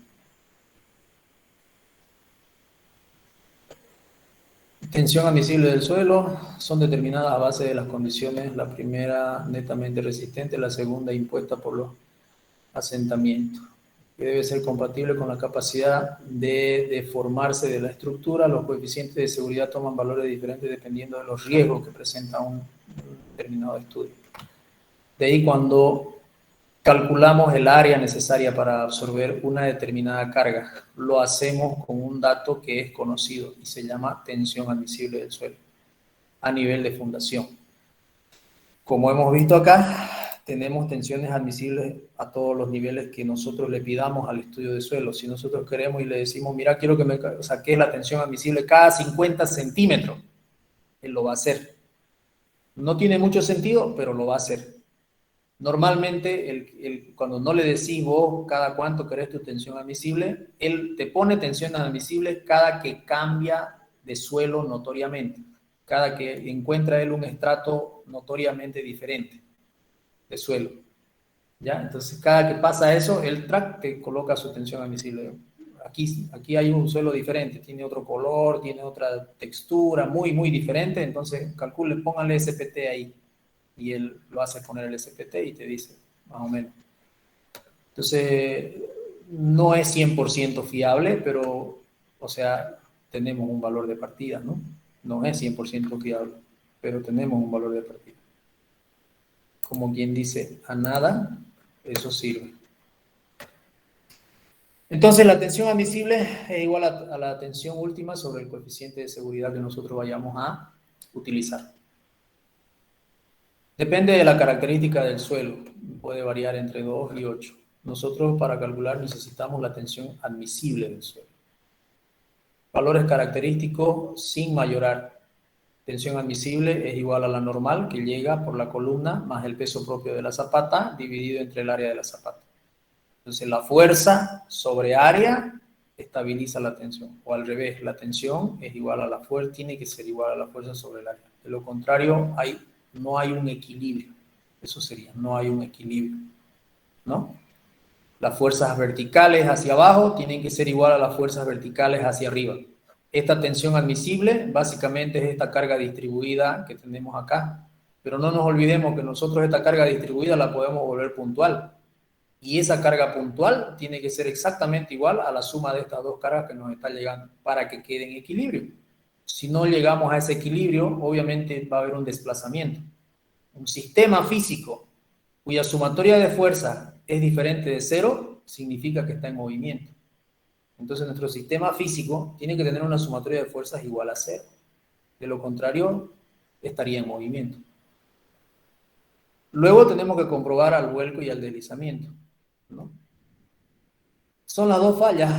Tensión admisible del suelo son determinadas a base de las condiciones, la primera netamente resistente, la segunda impuesta por los asentamientos, que debe ser compatible con la capacidad de deformarse de la estructura. Los coeficientes de seguridad toman valores diferentes dependiendo de los riesgos que presenta un determinado estudio. De ahí cuando calculamos el área necesaria para absorber una determinada carga, lo hacemos con un dato que es conocido y se llama tensión admisible del suelo a nivel de fundación. Como hemos visto acá, tenemos tensiones admisibles a todos los niveles que nosotros le pidamos al estudio de suelo. Si nosotros queremos y le decimos, mira, quiero que me saques la tensión admisible cada 50 centímetros, él lo va a hacer. No tiene mucho sentido, pero lo va a hacer. Normalmente, cuando no le decís vos cada cuánto querés tu tensión admisible, él te pone tensión admisible cada que cambia de suelo notoriamente, cada que encuentra él un estrato notoriamente diferente de suelo. ¿Ya? Entonces, cada que pasa eso, el track te coloca su tensión admisible. Aquí hay un suelo diferente, tiene otro color, tiene otra textura, muy, muy diferente. Entonces, calcule, póngale SPT ahí. Y él lo hace poner el SPT y te dice, más o menos. Entonces, no es 100% fiable, pero, o sea, tenemos un valor de partida, ¿no? No es 100% fiable, pero tenemos un valor de partida. Como quien dice, a nada, eso sirve. Entonces, la tensión admisible es igual a la tensión última sobre el coeficiente de seguridad que nosotros vayamos a utilizar. Depende de la característica del suelo, puede variar entre 2 y 8. Nosotros para calcular necesitamos la tensión admisible del suelo. Valores característicos sin mayorar. Tensión admisible es igual a la normal que llega por la columna más el peso propio de la zapata dividido entre el área de la zapata. Entonces la fuerza sobre área estabiliza la tensión, o al revés, la tensión es igual a la fuerza, tiene que ser igual a la fuerza sobre el área. De lo contrario, no hay un equilibrio. Eso sería, no hay un equilibrio, ¿no? Las fuerzas verticales hacia abajo tienen que ser igual a las fuerzas verticales hacia arriba. Esta tensión admisible básicamente es esta carga distribuida que tenemos acá. Pero no nos olvidemos que nosotros esta carga distribuida la podemos volver puntual. Y esa carga puntual tiene que ser exactamente igual a la suma de estas dos cargas que nos están llegando para que quede en equilibrio. Si no llegamos a ese equilibrio, obviamente va a haber un desplazamiento. Un sistema físico cuya sumatoria de fuerza es diferente de cero, significa que está en movimiento. Entonces nuestro sistema físico tiene que tener una sumatoria de fuerzas igual a cero. De lo contrario, estaría en movimiento. Luego tenemos que comprobar al vuelco y al deslizamiento, ¿no? Son las dos fallas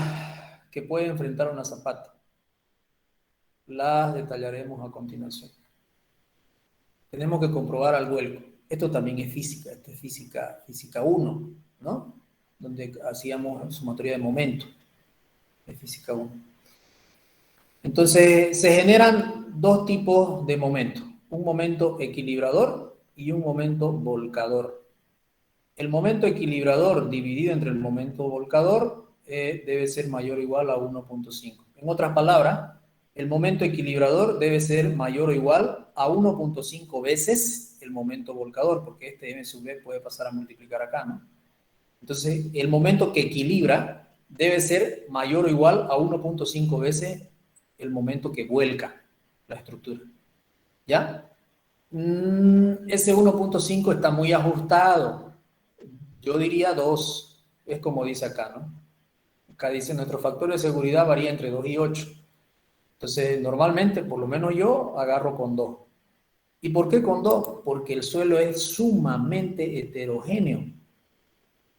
que puede enfrentar una zapata. Las detallaremos a continuación. Tenemos que comprobar al vuelco. Esto también es física, esto es física 1, ¿no? donde hacíamos sumatoria de momento, de física 1. Entonces, se generan dos tipos de momentos, un momento equilibrador y un momento volcador. El momento equilibrador dividido entre el momento volcador debe ser mayor o igual a 1.5. En otras palabras, el momento equilibrador debe ser mayor o igual a 1.5 veces el momento volcador, porque este m sub b puede pasar a multiplicar acá, ¿no? Entonces, el momento que equilibra debe ser mayor o igual a 1.5 veces el momento que vuelca la estructura. ¿Ya? Ese 1.5 está muy ajustado. Yo diría 2. Es como dice acá, ¿no? Acá dice, nuestro factor de seguridad varía entre 2 y 8. Entonces, normalmente, por lo menos yo, agarro con 2. ¿Y por qué con 2? Porque el suelo es sumamente heterogéneo.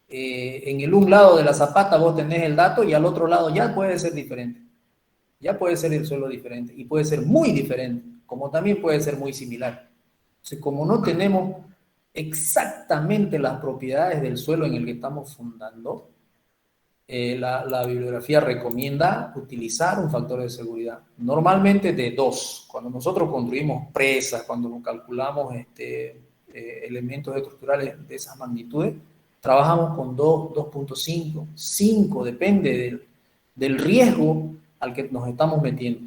En un lado de la zapata vos tenés el dato y al otro lado ya puede ser diferente. Ya puede ser el suelo diferente y puede ser muy diferente, como también puede ser muy similar. Entonces, como no tenemos exactamente las propiedades del suelo en el que estamos fundando, la bibliografía recomienda utilizar un factor de seguridad, normalmente de 2. Cuando nosotros construimos presas, cuando calculamos elementos estructurales de esas magnitudes, trabajamos con 2, 2.5, 5, depende del riesgo al que nos estamos metiendo.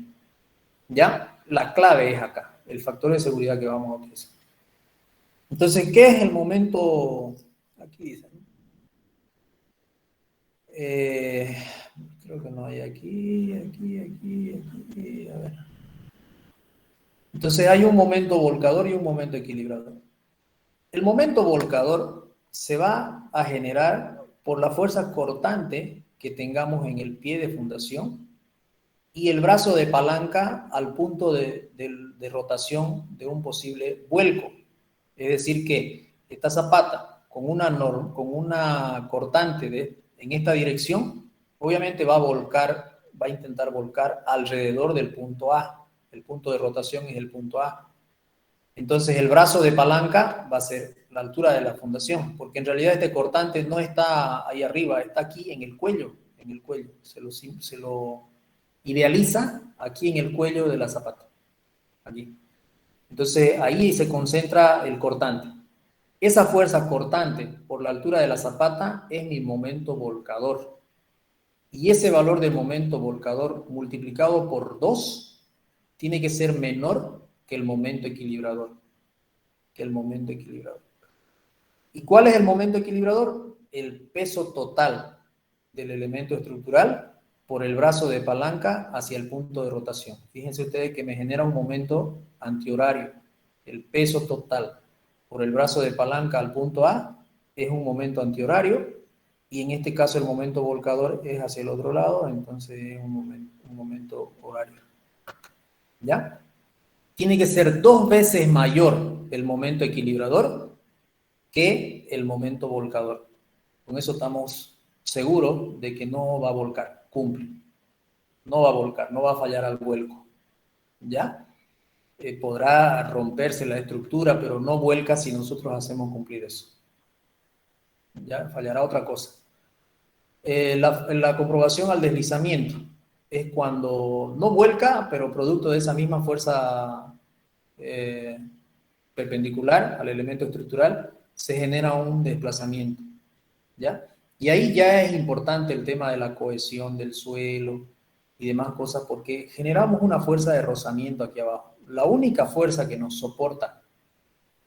¿Ya? La clave es acá, el factor de seguridad que vamos a utilizar. Entonces, ¿qué es el momento? Aquí dice, ¿no? Creo que no hay aquí, a ver. Entonces hay un momento volcador y un momento equilibrador. El momento volcador se va a generar por la fuerza cortante que tengamos en el pie de fundación y el brazo de palanca al punto de rotación de un posible vuelco. Es decir que esta zapata con una cortante en esta dirección, obviamente va a intentar volcar alrededor del punto A. El punto de rotación es el punto A. Entonces el brazo de palanca va a ser la altura de la fundación, porque en realidad este cortante no está ahí arriba, está aquí en el cuello. Se lo idealiza aquí en el cuello de la zapata. Aquí. Entonces ahí se concentra el cortante. Esa fuerza cortante por la altura de la zapata es mi momento volcador. Y ese valor de momento volcador multiplicado por 2 tiene que ser menor que el momento equilibrador. ¿Y cuál es el momento equilibrador? El peso total del elemento estructural por el brazo de palanca hacia el punto de rotación. Fíjense ustedes que me genera un momento antihorario. El peso total por el brazo de palanca al punto A es un momento antihorario y en este caso el momento volcador es hacia el otro lado, entonces es un momento horario. ¿Ya? Tiene que ser 2 veces mayor el momento equilibrador que el momento volcador. Con eso estamos seguros de que no va a volcar, cumple. No va a volcar, no va a fallar al vuelco. ¿Ya? Podrá romperse la estructura, pero no vuelca si nosotros hacemos cumplir eso. Ya fallará otra cosa. La comprobación al deslizamiento es cuando no vuelca, pero producto de esa misma fuerza perpendicular al elemento estructural, se genera un desplazamiento. ¿Ya? Y ahí ya es importante el tema de la cohesión del suelo y demás cosas, porque generamos una fuerza de rozamiento aquí abajo. La única fuerza que nos soporta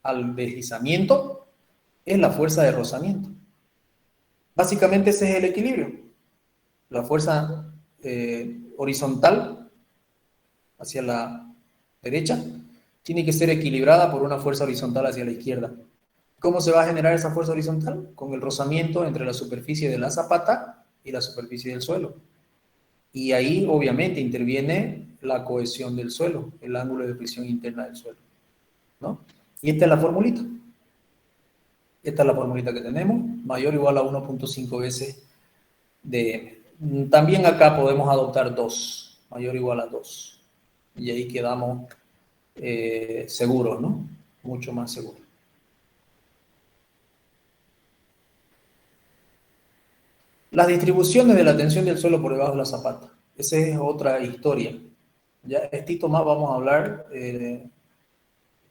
al deslizamiento es la fuerza de rozamiento. Básicamente ese es el equilibrio. La fuerza horizontal hacia la derecha tiene que ser equilibrada por una fuerza horizontal hacia la izquierda. ¿Cómo se va a generar esa fuerza horizontal? Con el rozamiento entre la superficie de la zapata y la superficie del suelo. Y ahí obviamente interviene la cohesión del suelo, el ángulo de presión interna del suelo, ¿no? Y esta es la formulita. Esta es la formulita que tenemos, mayor o igual a 1.5 veces de m. También acá podemos adoptar 2, mayor o igual a 2. Y ahí quedamos seguros, ¿no? Mucho más seguros. Las distribuciones de la tensión del suelo por debajo de la zapata. Esa es otra historia. Ya, estito más vamos a hablar.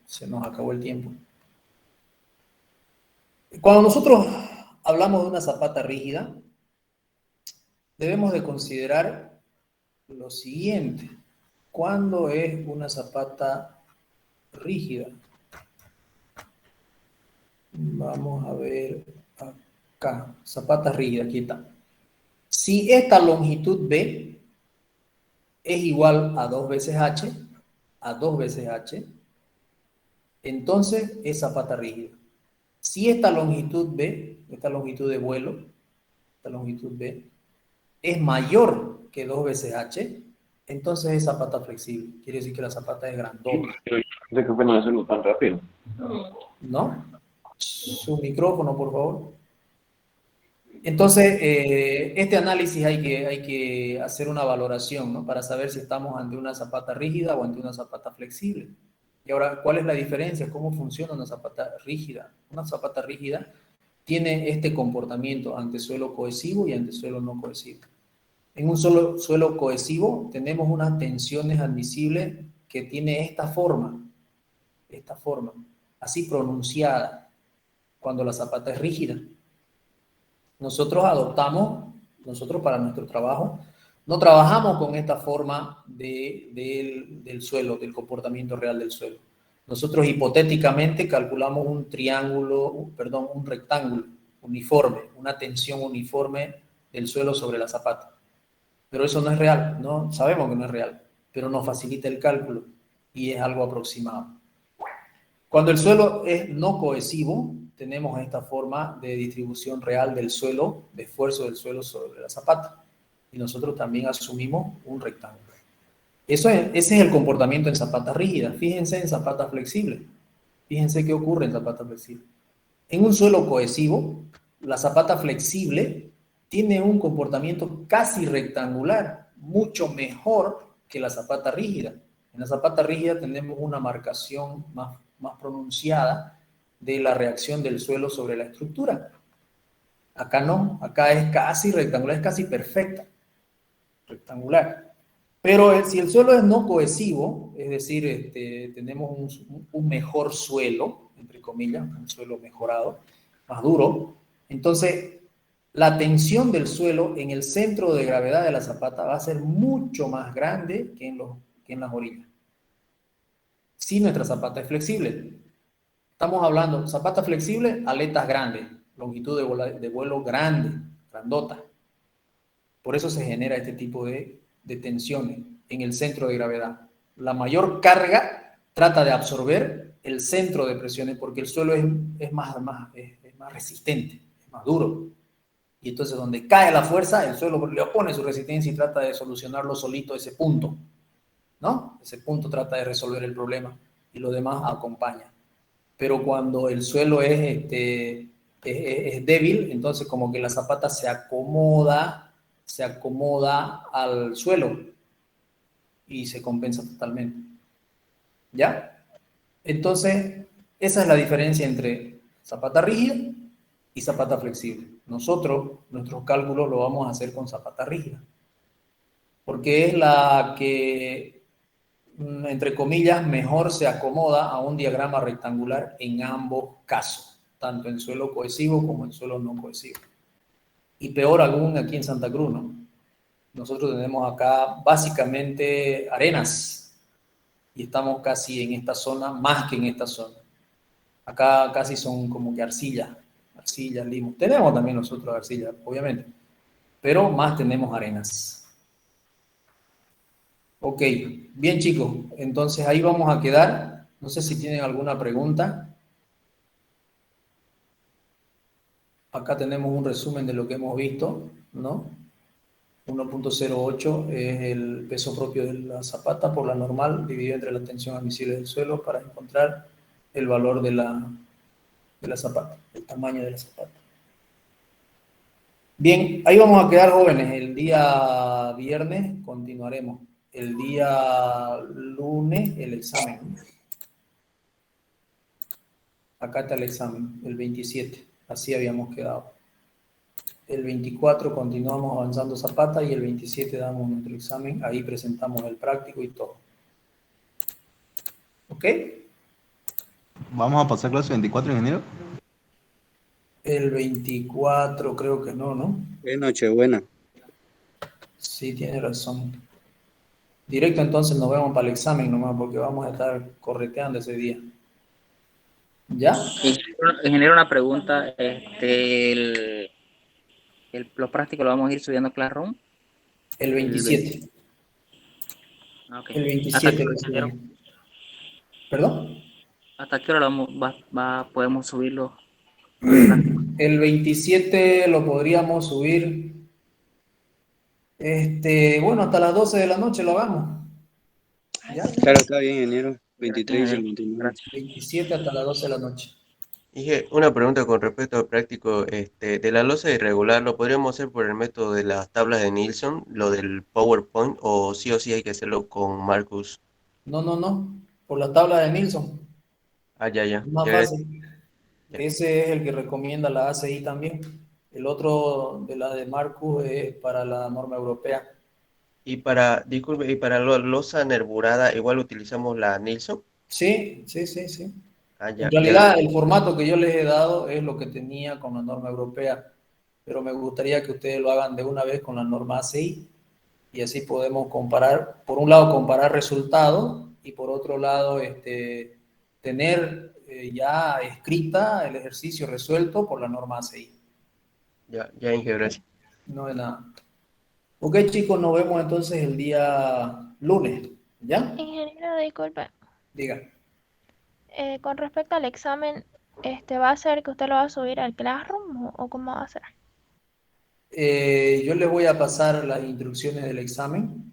Se nos acabó el tiempo. Cuando nosotros hablamos de una zapata rígida, debemos de considerar lo siguiente. ¿Cuándo es una zapata rígida? Vamos a ver acá. Zapata rígida, aquí está. Si esta longitud B es igual a 2 veces H, entonces es zapata rígida. Si esta longitud B, esta longitud de vuelo, esta longitud B, es mayor que 2 veces H, entonces es zapata flexible. Quiere decir que la zapata es grandota. ¿De qué pena hacerlo tan rápido? ¿No? Su micrófono, por favor. Entonces, este análisis hay que hacer una valoración, ¿no? Para saber si estamos ante una zapata rígida o ante una zapata flexible. Y ahora, ¿cuál es la diferencia? ¿Cómo funciona una zapata rígida? Una zapata rígida tiene este comportamiento ante suelo cohesivo y ante suelo no cohesivo. En un solo suelo cohesivo tenemos unas tensiones admisibles que tiene esta forma, así pronunciada, cuando la zapata es rígida. Nosotros para nuestro trabajo, no trabajamos con esta forma del suelo, del comportamiento real del suelo. Nosotros hipotéticamente calculamos un rectángulo uniforme, una tensión uniforme del suelo sobre la zapata. Pero eso no es real, ¿no? Sabemos que no es real, pero nos facilita el cálculo y es algo aproximado. Cuando el suelo es no cohesivo, tenemos esta forma de distribución real del suelo, de esfuerzo del suelo sobre la zapata. Y nosotros también asumimos un rectángulo. Ese es el comportamiento en zapata rígida. Fíjense en zapata flexible. Fíjense qué ocurre en zapata flexible. En un suelo cohesivo, la zapata flexible tiene un comportamiento casi rectangular, mucho mejor que la zapata rígida. En la zapata rígida tenemos una marcación más pronunciada de la reacción del suelo sobre la estructura. Acá no, acá es casi rectangular, es casi perfecta, rectangular. Pero si el suelo es no cohesivo, es decir, tenemos un mejor suelo, entre comillas, un suelo mejorado, más duro, entonces la tensión del suelo en el centro de gravedad de la zapata va a ser mucho más grande que en las orillas. Si nuestra zapata es flexible. Estamos hablando, zapata flexible, aletas grandes, longitud de vuelo grande, grandota. Por eso se genera este tipo de tensiones en el centro de gravedad. La mayor carga trata de absorber el centro de presiones porque el suelo es más resistente, es más duro. Y entonces donde cae la fuerza, el suelo le opone su resistencia y trata de solucionarlo solito ese punto, ¿no? Ese punto trata de resolver el problema y lo demás acompaña. Pero cuando el suelo es débil, entonces como que la zapata se acomoda al suelo y se compensa totalmente. ¿Ya? Entonces, esa es la diferencia entre zapata rígida y zapata flexible. Nuestros cálculos lo vamos a hacer con zapata rígida, porque es la que, entre comillas, mejor se acomoda a un diagrama rectangular en ambos casos, tanto en suelo cohesivo como en suelo no cohesivo. Y peor aún aquí en Santa Cruz, ¿no? Nosotros tenemos acá básicamente arenas y estamos casi en esta zona, más que en esta zona. Acá casi son como que arcilla, limos. Tenemos también nosotros arcilla, obviamente, pero más tenemos arenas. Ok, bien chicos, entonces ahí vamos a quedar. No sé si tienen alguna pregunta. Acá tenemos un resumen de lo que hemos visto, ¿no? 1.08 es el peso propio de la zapata por la normal dividido entre la tensión admisible del suelo para encontrar el valor de la zapata, el tamaño de la zapata. Bien, ahí vamos a quedar, jóvenes. El día viernes continuaremos. El día lunes el examen. Acá está el examen, el 27. Así habíamos quedado. El 24 continuamos avanzando Zapata y el 27 damos nuestro examen. Ahí presentamos el práctico y todo. ¿Ok? ¿Vamos a pasar clase 24, ingeniero? El 24 creo que no, ¿no? Es Nochebuena. Sí, tiene razón. Directo entonces nos vemos para el examen nomás porque vamos a estar correteando ese día. ¿Ya? Ingeniero, una pregunta. Los prácticos lo vamos a ir subiendo a Classroom. El 27. Ok. El ¿Hasta 27 qué lo hora, ingeniero? subimos. ¿Perdón? ¿Hasta qué hora podemos subirlo? Los prácticos? El 27 lo podríamos subir, bueno, hasta las 12 de la noche lo hagamos. ¿Ya? Claro, está bien, ingeniero. 23 y Ingeniero, 29. gracias. 27 hasta las 12 de la noche. Dije, una pregunta con respecto al práctico, de la losa irregular, ¿lo podríamos hacer por el método de las tablas de Nielsen, lo del PowerPoint, o sí hay que hacerlo con Marcus? No, por la tabla de Nilsson, Ah, ya. es más Ya, fácil. ya. Ese es el que recomienda la ACI también. El otro de la de Marcus es para la norma europea. Disculpe, y para la losa nervurada, igual utilizamos la Nielsen. Sí. Ah, En ya. realidad, el formato que yo les he dado es lo que tenía con la norma europea, pero me gustaría que ustedes lo hagan de una vez con la norma ACI y así podemos comparar, por un lado, comparar resultados y por otro lado, tener ya escrita el ejercicio resuelto por la norma ACI. Ya, Inge, gracias. No es nada. Ok, chicos, nos vemos entonces el día lunes, ¿ya? Ingeniero, disculpe. Diga. Con respecto al examen, ¿va a ser que usted lo va a subir al Classroom o cómo va a ser? Yo les voy a pasar las instrucciones del examen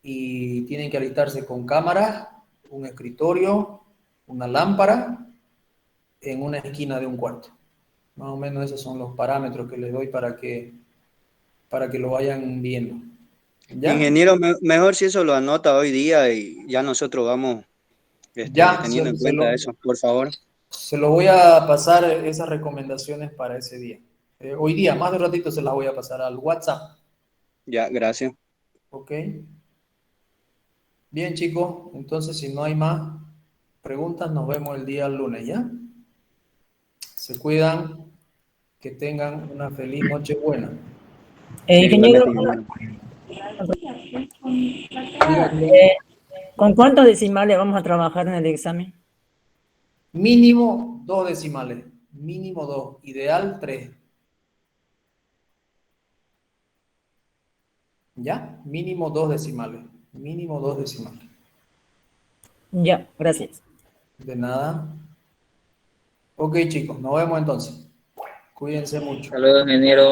y tienen que alistarse con cámara, un escritorio, una lámpara en una esquina de un cuarto. Más o menos esos son los parámetros que les doy para que lo vayan viendo. ¿Ya? Ingeniero, mejor si eso lo anota hoy día y ya nosotros vamos Ya, teniendo en cuenta eso, por favor. se lo voy a pasar esas recomendaciones para ese día. Hoy día, más de un ratito se las voy a pasar al WhatsApp. Ya, gracias. Ok. Bien, chicos, entonces si no hay más preguntas, nos vemos el día lunes, ¿ya? Se cuidan, que tengan una feliz noche buena. Ingeniero, ¿con cuántos decimales vamos a trabajar en el examen? Mínimo 2 decimales, mínimo 2, ideal 3. ¿Ya? Mínimo 2 decimales, mínimo 2 decimales. Ya, gracias. De nada. Ok, chicos, nos vemos entonces. Cuídense mucho. Saludos, ingeniero.